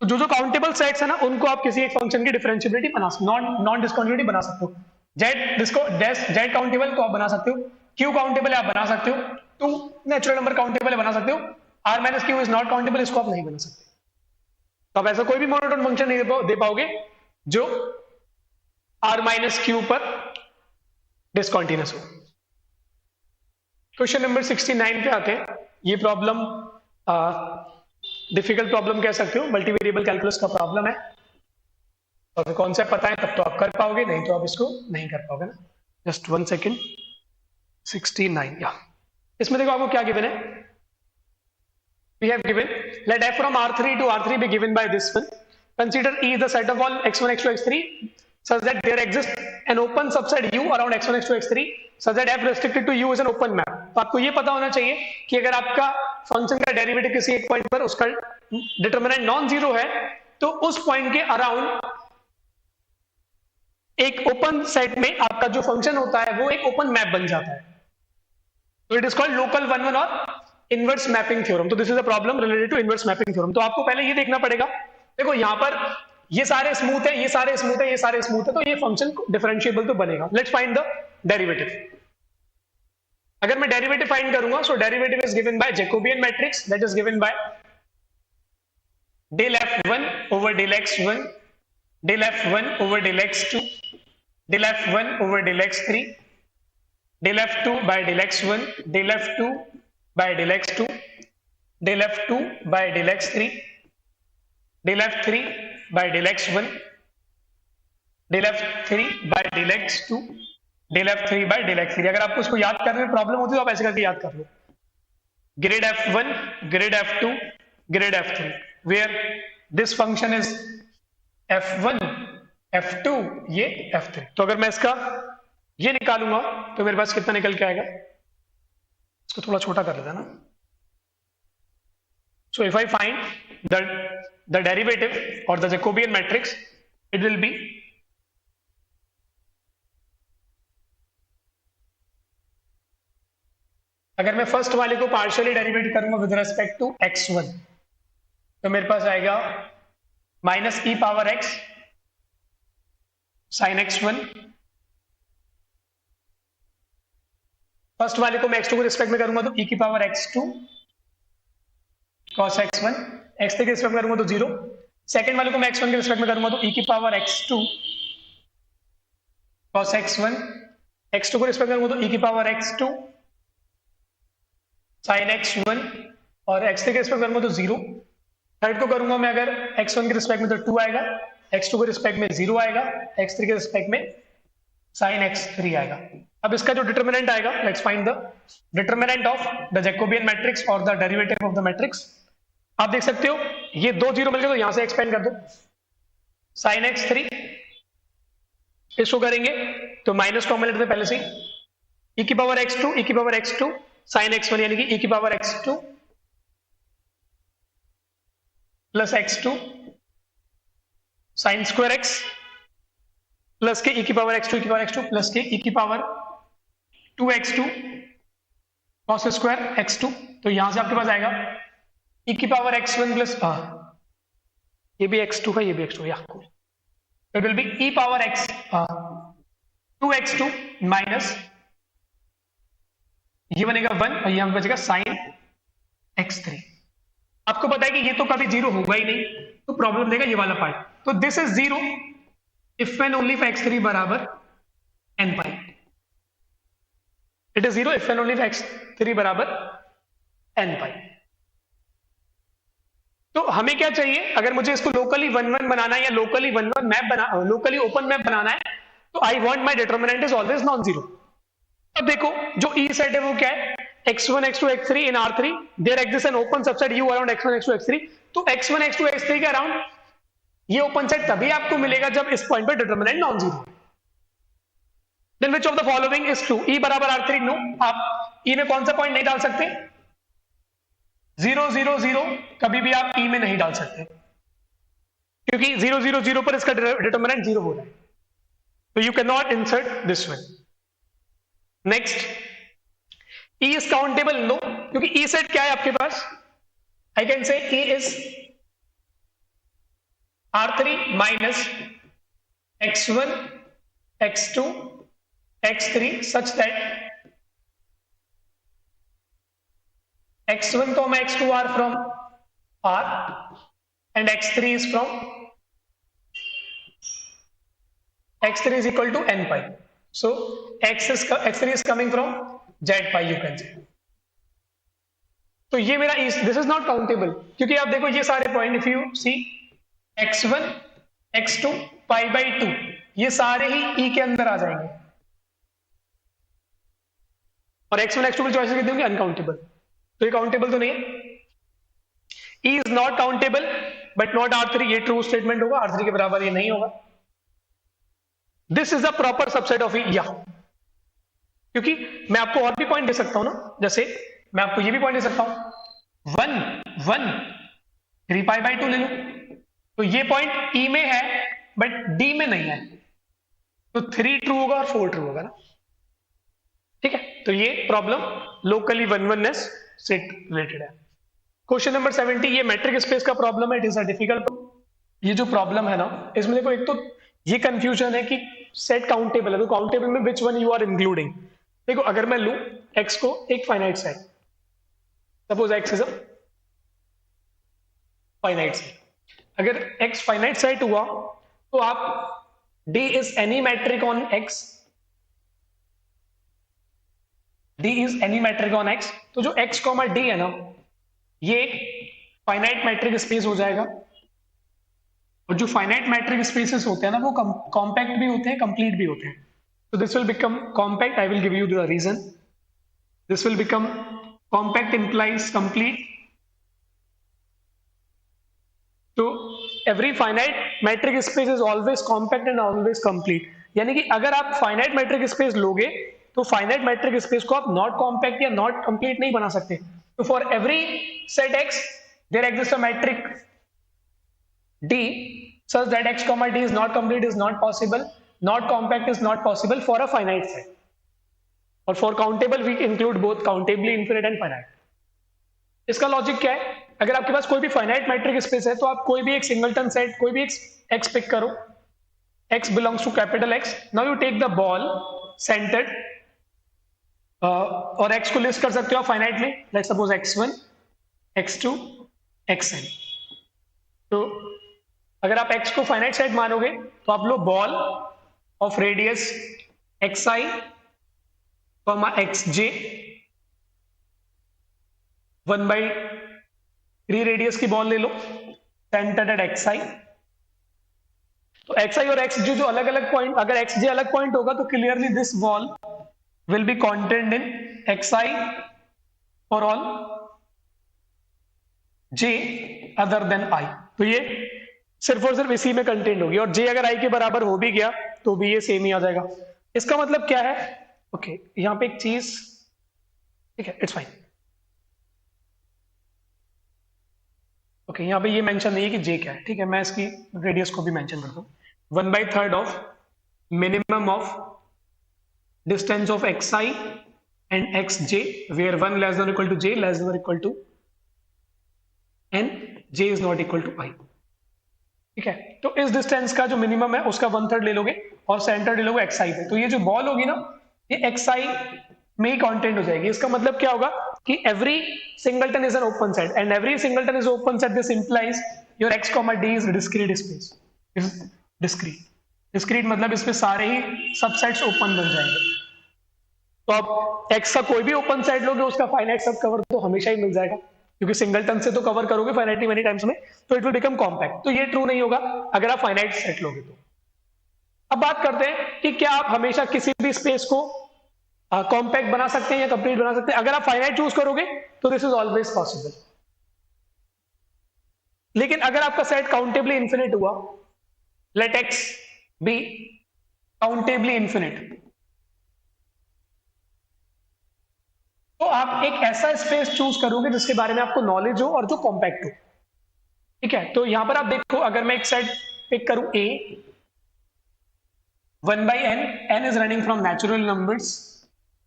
तो जो काउंटेबल सेट्स है ना, उनको आप किसी एक फंक्शन की डिफरेंशिएबिलिटी बना सकते, नॉन डिस्कंटिन्यूटी बना सकते हो। जेड काउंटेबल तो आप बना सकते हो, क्यू काउंटेबल आप बना सकते हो, टू नेचुरल नंबर काउंटेबल बना सकते हो, R minus Q is not countable, इसको आप नहीं बना सकते। तो आप ऐसा कोई भी मोनोटोन फंक्शन नहीं दे पाओगे जो आर माइनस क्यू पर डिसकंटिन्यूअस हो। क्वेश्चन नंबर 69 पे आते हैं। ये प्रॉब्लम डिफिकल्ट प्रॉब्लम कह सकते हो, मल्टीवेरिएबल कैलकुलस का प्रॉब्लम है, और कॉन्सेप्ट पता है तब तो आप कर पाओगे, नहीं तो आप इसको नहीं कर पाओगे ना। Just 1 second. 69 या इसमें देखो आपको क्या गिवन है, we have given let f from r3 to r3 be given by this one, consider E is the set of all x1 x2 x3 such that there exists an open subset U around x1 x2 x3 such that f restricted to U is an open map। तो आपको ये पता होना चाहिए कि अगर आपका function का डेरिवेटिव किसी एक पॉइंट पर उसका डिटरमिनेंट नॉन जीरो है, तो उस पॉइंट के अराउंड एक ओपन सेट में आपका जो फंक्शन होता है वो एक ओपन मैप बन जाता है। तो it is called local one one और इनवर्स मैपिंग थ्योरम। तो this is a problem related to inverse mapping theorem. तो आपको पहले ये देखना पड़ेगा, देखो यहां पर ये सारे स्मूथ है, ये सारे स्मूथ है, ये सारे स्मूथ है, तो ये फंक्शन डिफरेंशिएबल तो बनेगा। Let's find the derivative. अगर मैं डेरिवेटिव फाइंड करूंगा, so derivative is given by Jacobian matrix that is given by del f1 over del x1, del f1 over del x2, del f1 over del x3, del f2 by del x1, del f2 by del x2, del f2 by del x3, del f3 by del x1, del f3 by del x2, del f3 by del x3। अगर आपको इसको याद करने में problem होती है तो आप ऐसे करके याद कर लो, grad f1, grad f2, grad f3, where this function is f1, f2, ये f3। तो अगर मैं इसका ये निकालूंगा तो मेरे पास कितना निकल के आएगा, इसको थोड़ा छोटा कर लेता है ना। So if I find the derivative or the Jacobian matrix, it will be अगर मैं फर्स्ट वाले को पार्शियली डेरिवेट करूंगा विद रेस्पेक्ट टू x1, तो मेरे पास आएगा minus E power X sine x1। First वाले को मैं x2 को रिस्पेक्ट में करूंगा तो e की power x2 cos x1, x3 के रिस्पेक्ट में करूंगा तो 0। सेकंड वाले को मैं x1 के रिस्पेक्ट में करूंगा तो e की power x2 cos x1, x2 को रिस्पेक्ट करूंगा तो e की पावर x2 sin x1 और x3 के रिस्पेक्ट करूंगा तो 0। थर्ड को करूंगा मैं अगर x1 के रिस्पेक्ट में तो 2 आएगा, x2 के रिस्पेक्ट में 0 आएगा, x3 के रिस्पेक्ट में sin x3 आएगा। अब इसका जो डिटर्मिनेंट आएगा, let's find the determinant of the Jacobian matrix और the derivative of the matrix. आप देख सकते हो ये दो जीरो मिल गए तो यहां से एक्सपेंड कर दो, sin x3 इसको करेंगे तो माइनस कॉमन लेते पहले से e की पावर x2 sin x1 यानी कि e की power x2 plus x2 sin square x plus के e की पावर x2 प्लस के e की power 2x2 cos square x2। तो यहां से आपके पास आएगा e की पावर x1 प्लस ये भी x2 है, ये भी x2 या it will be e power x 2x2 minus ये बनेगा 1 और यहां बचेगा sin x3। आपको पता है कि ये तो कभी जीरो होगा ही नहीं, तो प्रॉब्लम देगा ये वाला पार्ट। तो this is zero if and only for x3 बराबर n pi. It is zero if and only for x3 बराबर n पाई। तो हमें क्या चाहिए, अगर मुझे इसको लोकली 1 1 बनाना है या locally 1 1 map locally open map बनाना है तो I want my determinant is always non zero. अब देखो जो ई सेट है वो क्या है, x1 x2 x3 in R3 there exist an open subset U around x1 x2 x3। तो x1 x2 x3 के अराउंड ये ओपन सेट तभी आपको मिलेगा जब इस पॉइंट पे determinant non zero. Then which of the following is true, E बराबर R3 नो। आप E में कौन सा पॉइंट नहीं डाल सकते, 0 0 0 कभी भी आप E में नहीं डाल सकते क्योंकि 0 0 0 पर इसका डिटरमिनेंट 0 हो रहा है, तो you can not insert this one. Next, E is countable no, क्योंकि E सेट क्या है आपके पास, I can say E is R3 minus x1 x2 x3 such that x1 x2 are from R and x3 is from x3 is equal to n pi. So x3 is coming from z pi you can say. तो ये मेरा this is not countable क्योंकि आप देखो ये सारे point if you see x1 x2 pi by 2 ये सारे ही E के अंदर आ जाएंगे और x1 x2 की चॉइसेस कितनी होंगी, अनकाउंटेबल। तो ये काउंटेबल तो नहीं है। E is not countable but not R3, ये ट्रू स्टेटमेंट होगा, R3 के बराबर ये नहीं होगा। This is the proper subset of E, या क्योंकि मैं आपको और भी पॉइंट दे सकता हूं ना, जैसे मैं आपको ये भी पॉइंट दे सकता हूं 1 1 3 पाई बाई 2 ले लो, तो ये पॉइंट E में है बट D में नहीं है, तो 3 ट्रू होगा और 4 ट्रू होगा ना, ठीक है। तो ये प्रॉब्लम लोकली 1 1 से रिलेटेड है। क्वेश्चन नंबर 70, ये मैट्रिक स्पेस का प्रॉब्लम है, इट इज अ डिफिकल्ट। ये जो प्रॉब्लम है ना, इसमें देखो एक तो ये कंफ्यूजन है कि सेट काउंटेबल है, तो काउंटेबल में which one you are including. देखो अगर मैं लूं x को एक finite set, suppose x is a finite set, अगर x फाइनाइट सेट हुआ तो आप D is any metric on x, D is any metric on x, तो जो x कॉमा D है ना ये फाइनाइट मैट्रिक स्पेस हो जाएगा। और जो फाइनाइट मैट्रिक स्पेसेस होते हैं ना वो कॉम्पैक्ट भी होते हैं, कंप्लीट भी होते हैं। तो this will become compact, I will give you the reason. This will become compact implies complete. तो every finite metric space is always compact and always complete, यानी कि अगर आप फाइनाइट मैट्रिक स्पेस लोगे तो फाइनाइट मैट्रिक स्पेस को आप not compact या नॉट कंप्लीट नहीं बना सकते। तो for every set x there exist a metric D such that x comma D is not complete is not possible, not compact is not possible for a finite set. और for countable we include both countably infinite and finite. इसका logic क्या है, अगर आपके पास कोई भी finite metric space है तो आप कोई भी एक सिंगलटन सेट कोई भी एक x पिक करो, x belongs to capital X, now you take the ball centered और x को लिस्ट कर सकते हो आप फाइनाइट में, let's suppose x1 x2 xn। तो अगर आप x को फाइनाइट सेट मानोगे तो आप लो ball of radius xi comma xj 1/3 radius की बॉल ले लो सेंटर्ड एट xi। तो xi और xj जो अलग अलग पॉइंट, अगर xj अलग पॉइंट होगा तो clearly this ball will be contained in xi for all j other than i। तो ये सिर्फ और सिर्फ इसी में कंटेंट होगी, और j अगर i के बराबर हो भी गया तो भी ये सेम ही आ जाएगा। इसका मतलब क्या है? ओके यहां पे एक चीज, ठीक है इट्स फाइन। ओके यहाँ पे ये मेंशन नहीं है कि j क्या है, ठीक है मैं इसकी रेडियस को भी मेंशन करता हूँ। 1/3 of minimum of distance of xi and xj where 1 less than equal to j less than equal to n j is not equal to i। ठीक है, तो इस डिस्टेंस का जो मिनिमम है उसका 1/3 ले लोगे और सेंटर ले लोगे xi पे, तो ये जो बॉल होगी ना ये xi में ही कांटेंट हो जाएगी। इसका मतलब क्या होगा कि every singleton is an open set and every singleton is open set, this implies your x comma d is discrete space, is discrete। discrete मतलब इसमें सारे ही सबसेट्स ओपन बन जाएंगे। तो आप x का कोई भी ओपन सेट लोगे उसका फाइनाइट सब कवर तो हमेशा ही मिल जाएगा, क्योंकि सिंगलटन से तो कवर करोगे फाइनाइटली मेनी टाइम्स में, तो इट विल बिकम कॉम्पैक्ट। तो ये ट्रू नहीं होगा अगर आप फाइनाइट सेट लोगे तो। अब बात करते हैं कि क्या आप हमेशा किसी भी स्पेस को कॉम्पैक्ट बना सकते हैं या कंप्लीट बना सकते हैं। अगर आप फाइनाइट चूज करोगे तो दिस इज ऑलवेज पॉसिबल, लेकिन अगर आपका सेट काउंटेबली इंफिनिट हुआ, let x be countably infinite, तो आप एक ऐसा स्पेस चूज करोगे जिसके बारे में आपको नॉलेज हो और जो कॉम्पैक्ट हो। ठीक है, तो यहां पर आप देखो अगर मैं एक सेट पिक करूं A 1/n, n is running from natural numbers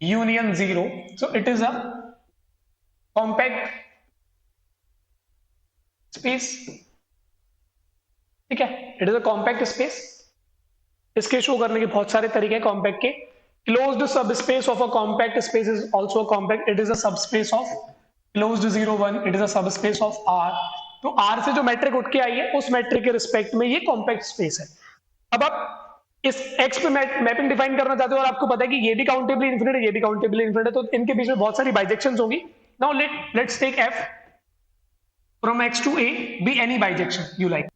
union 0, so it is a compact space। ठीक है, it is a compact space. इसके शो करने के बहुत सारे तरीके हैं कॉम्पैक्ट के। Closed subspace of a compact space is also compact, it is a subspace of closed 0 1, it is a subspace of R। तो R से जो मैट्रिक उठ के आई है उस मैट्रिक के रिस्पेक्ट में ये कॉम्पैक्ट स्पेस है। अब आप इस x पे मैपिंग डिफाइन करना चाहते हो और आपको पता है कि ये भी काउंटेबली इन्फिनिट है, ये भी काउंटेबली इन्फिनिट है, तो इनके बीच में बहुत सारी बाइजेक्शंस होंगी। Now let's take f from x to a be any bijection you like,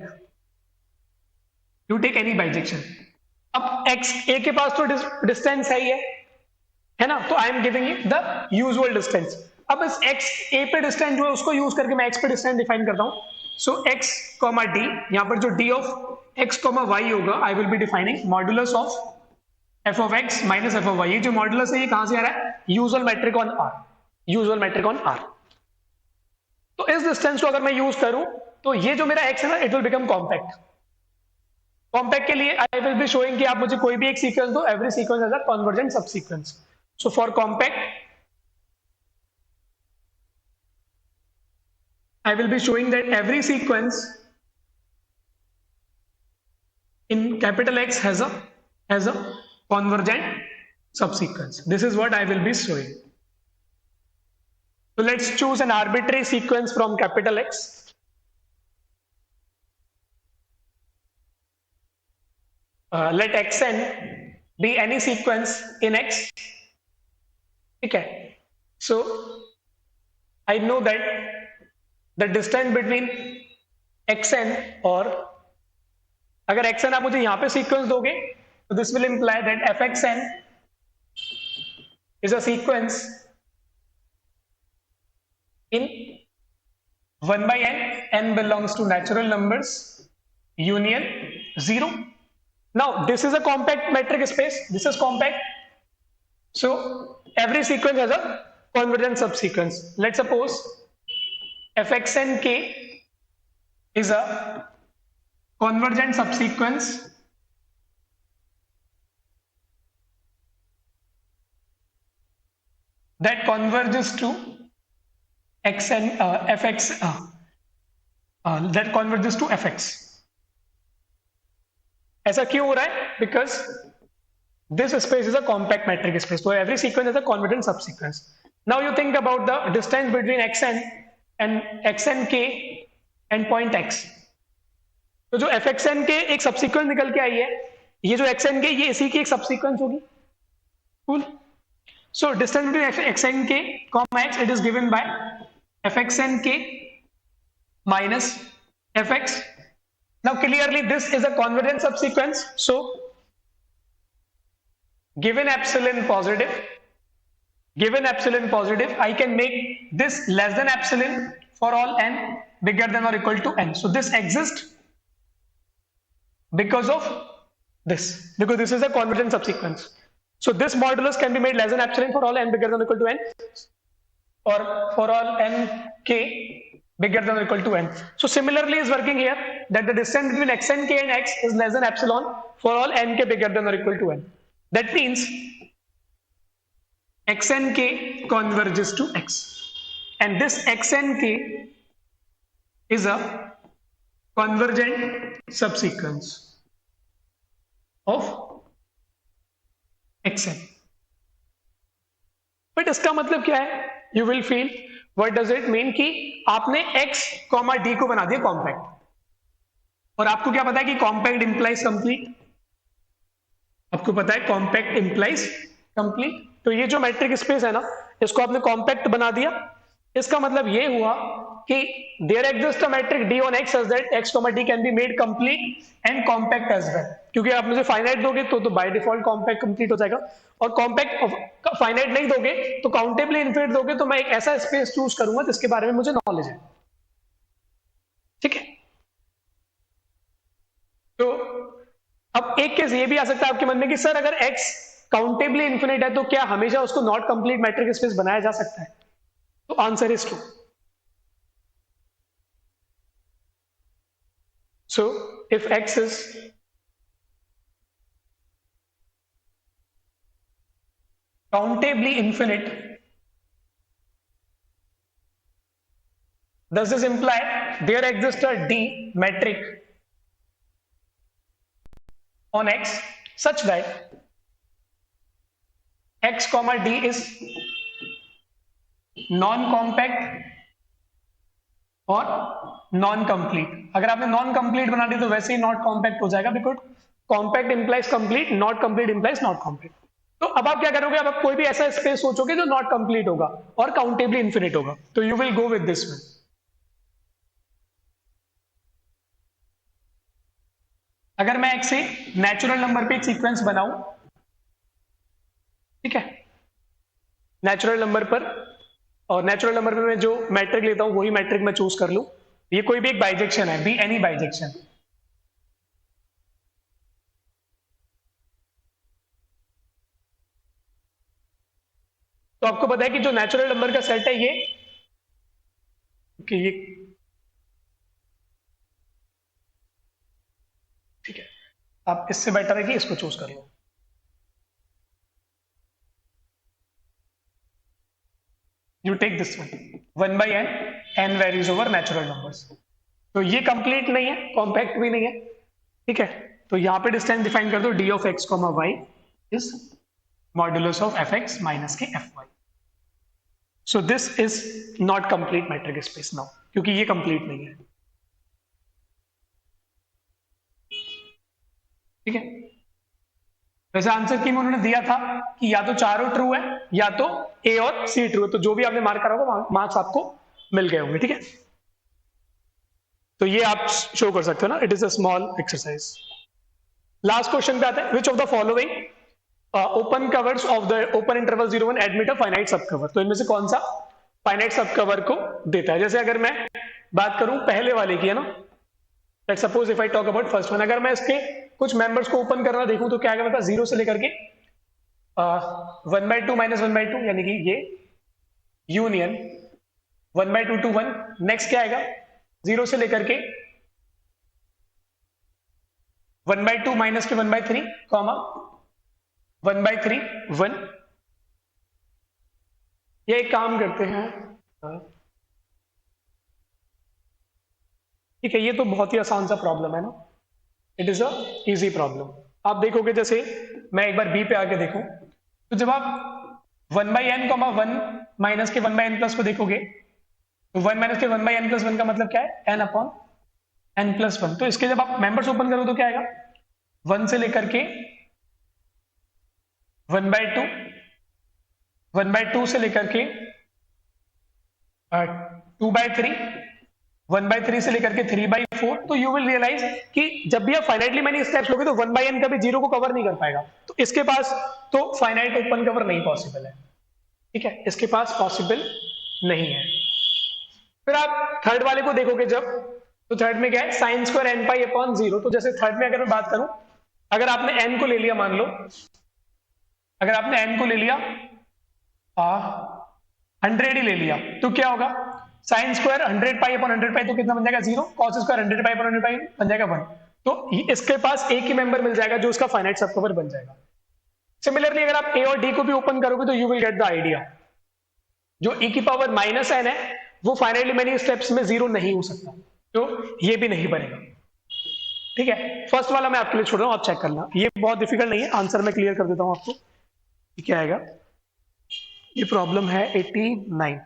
you take any bijection। अब x a के पास तो डिस्टेंस है ना, तो I am giving you the usual distance. अब इस x a पे डिस्टेंस जो है उसको यूज करके मैं x पे डिस्टेंस डिफाइन करता हूं। सो x कॉमा d, यहां पर जो d of x comma y होगा I will be defining modulus of f of x minus f of y। ये जो मॉडुलस है ये कहां से आ रहा है? Usual metric on r, usual metric on r। तो इस डिस्टेंस को अगर मैं यूज करूं तो ये जो मेरा x है ना it will become compact. Compact के लिए आई विल बी शोइंग कि आप मुझे कोई भी एक सीक्वेंस दो, every sequence has a convergent subsequence. So for compact I will be showing that every sequence in capital X has a convergent subsequence. This is what I will be showing. So let's choose an arbitrary sequence from capital X. Let xn be any sequence in X. Okay. So I know that the distance between xn और अगर xn आप मुझे यहां पे sequence दोगे तो this will imply that fxn is a sequence in 1/n, n belongs to natural numbers union 0। now this is a compact metric space, this is compact, so every sequence has a convergent subsequence। let's suppose fxn k is a convergent subsequence that converges to xn fx that converges to fx। ऐसा क्यों हो रहा है? Because this space is a compact metric space, तो every sequence is a convergent subsequence. Now you think about the distance between xn and xn k and point x। तो जो fxn के एक सबसीक्वेंस निकल के आई है ये जो xn के ये इसी की एक सबसीक्वेंस होगी. Cool. So distance between xnk comma x, it is given by fxnk minus fx. Now clearly this is a convergent subsequence. So given epsilon positive, I can make this less than epsilon for all n bigger than or equal to n. So this exists because of this, because this is a convergent subsequence. So this modulus can be made less than epsilon for all n bigger than or equal to n, or for all n k bigger than or equal to n. So similarly is working here, that the distance between xn k and x is less than epsilon for all n k bigger than or equal to n. That means xn k converges to x, and this xn k is a convergent subsequence of xn. But इसका मतलब क्या है? You will feel what does it mean कि आपने x, d को बना दिया compact, और आपको क्या पता है कि कॉम्पैक्ट इंप्लाइज कंप्लीट. आपको पता है कॉम्पैक्ट इंप्लाइज कंप्लीट. तो ये जो मैट्रिक स्पेस है ना, इसको आपने कॉम्पैक्ट बना दिया. इसका मतलब ये हुआ कि there exist a metric d on x such that x, d can be made complete and compact as well. क्योंकि आप मुझे फाइनाइट दोगे तो बाय डिफॉल्ट कॉम्पैक्ट कंप्लीट हो जाएगा, और कॉम्पैक्ट फाइनाइट नहीं दोगे तो काउंटेबली इनफिनिट दोगे, तो मैं एक ऐसा स्पेस चूज करूंगा जिसके बारे में मुझे नॉलेज है. ठीक है. तो अब एक केस ये भी आ सकता है आपके मन में कि सर अगर x काउंटेबली इन्फिनिट है तो क्या हमेशा उसको नॉट कंप्लीट मैट्रिक स्पेस बनाया जा सकता है? तो answer is true. So if x is countably infinite, does this imply there exists a D metric on x such that x comma d is non-compact और नॉन कंप्लीट? अगर आपने non complete बना दी तो वैसे ही नॉट कॉम्पैक्ट हो जाएगा, because compact implies complete, not complete implies not complete. तो अब आप क्या करोगे? अब आप कोई भी ऐसा स्पेस सोचोगे जो नॉट कंप्लीट होगा और काउंटेबली इन्फिनिट होगा, तो you will go with this one. अगर मैं एक से नेचुरल नंबर पे एक सीक्वेंस बनाऊं, ठीक है, नेचुरल नंबर पर, और नेचुरल नंबर में मैं जो मैट्रिक लेता हूं वही मैट्रिक मैं चूज कर लूं. ये कोई भी एक बाइजेक्शन है, बी एनी बाइजेक्शन. तो आपको पता है कि जो नेचुरल नंबर का सेट है ये ठीक है, आप इससे बेटर है कि इसको चूज कर लो. You take this one, 1 by n, n varies over natural numbers. तो ये कंप्लीट नहीं है, कॉम्पैक्ट भी नहीं है. ठीक है, तो यहां पे डिस्टेंस डिफाइन कर दो, d of x, y is modulus of fx minus के fy. So this is not complete metric space now, क्योंकि ये कंप्लीट नहीं है. ठीक है. वैसे आंसर की में उन्होंने दिया था कि या तो चारों ट्रू है या तो ए और सी ट्रू है, तो जो भी आपने मार्क करा होगा मार्क्स आपको मिल गए होंगे. ठीक है, तो ये आप शो कर सकते हो ना. It is a small exercise. Last question पे आते हैं. विच of the following open covers of the open interval 0 1 admit a finite सब कवर? तो इनमें से कौन सा फाइनाइट सब कवर को देता है? जैसे अगर मैं बात करूं पहले वाले की, है ना, let's suppose if I talk about first one, अगर मैं इसके कुछ मेंबर्स को ओपन करना देखूं तो क्या आएगा मेरे पास? 0 से लेकर के 1/2 माइनस 1/2, यानी कि ये यूनियन 1/2 to 1. नेक्स्ट क्या आएगा? 0 से लेकर के 1/2 माइनस के 1/3 कॉमा 1/3 1. ये एक काम करते हैं, ठीक है, ये तो बहुत ही आसान सा प्रॉब्लम है ना. It is a easy problem. आप देखोगे, जैसे मैं एक बार बी पे आके देखूं, तो जब आप 1/n, 1 माइनस के 1/n प्लस को देखोगे, तो 1 माइनस के 1/n प्लस 1 का मतलब क्या है? n upon n plus 1. तो इसके जब आप मेंबर्स ओपन करो तो क्या आएगा? 1 से लेकर के 1/2, 1/2 से लेकर के 2/3, 1/3 से लेकर के 3/4। तो यू विल रियलाइज कि जब भी आप फाइनाइटली मैनी स्टेप्स लोगे तो 1/n कभी जीरो को कवर नहीं कर पाएगा, तो इसके पास तो फाइनाइट ओपन कवर नहीं पॉसिबल है, ठीक है, इसके पास पॉसिबल नहीं है। फिर आप थर्ड वाले को देखोगे जब, तो थर्ड में क्या है, sin square n pi upon 0। तो जैसे थर्ड में अगर मैं बात करूं, अगर आपने n को ले लिया, मान लो अगर आपने n को ले लिया 100 ही ले लिया, तो क्या होगा, sin स्क्वायर 100 पाई अपॉन 100 पाई तो कितना बन जाएगा 0, cos स्क्वायर 100 पाई अपॉन 100 पाई बन जाएगा 1। तो इसके पास एक ही मेंबर मिल जाएगा जो उसका फाइनाइट सब कवर बन जाएगा। सिमिलरली अगर आप a और d को भी ओपन करोगे तो you will get the idea, जो e की पावर -n है वो फाइनाइटली मेनी स्टेप्स में 0 नहीं हो सकता, तो ये भी नहीं बनेगा, ठीक है। फर्स्ट वाला मैं आपके लिए छोड़ रहा हूं, आप चेक करना, ये बहुत डिफिकल्ट नहीं है, आंसर मैं क्लियर कर देता हूं आपको, क्या आएगा। ये प्रॉब्लम है 89।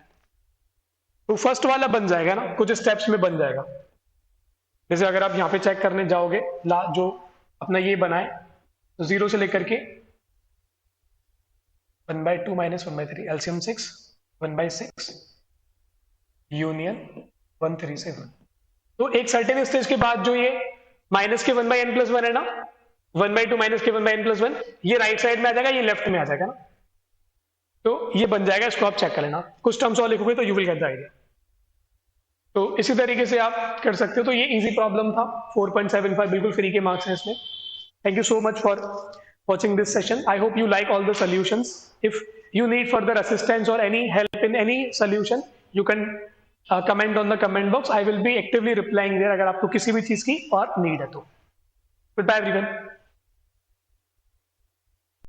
तो फर्स्ट वाला बन जाएगा ना, कुछ स्टेप्स में बन जाएगा। जैसे अगर आप यहां पे चेक करने जाओगे, जो अपना ये बनाए, तो 0 से लेकर के 1/2 - 1/3 एलसीएम 6, 1/6 यूनियन 1 3 से 1। तो एक सर्टेन स्टेज के बाद जो ये माइनस के 1/n+1 है ना, 1/2 माइनस के 1/n+1, ये राइट साइड में आ जाएगा, ये लेफ्ट में आ जाएगा ना, तो ये बन जाएगा। इसको आप चेक कर लेना, कुछ टर्म्स और लिखोगे तो you will get the idea. तो इसी तरीके से आप कर सकते हो। तो ये इजी प्रॉब्लम था, 4.75 बिल्कुल फ्री के मार्क्स हैं इसमें। Thank you so much for watching this session. I hope you like all the solutions. If you need further assistance or any help in any solution, you can comment on the comment box. I will be actively replying there अगर आपको किसी भी चीज की और need है तो। Goodbye everyone.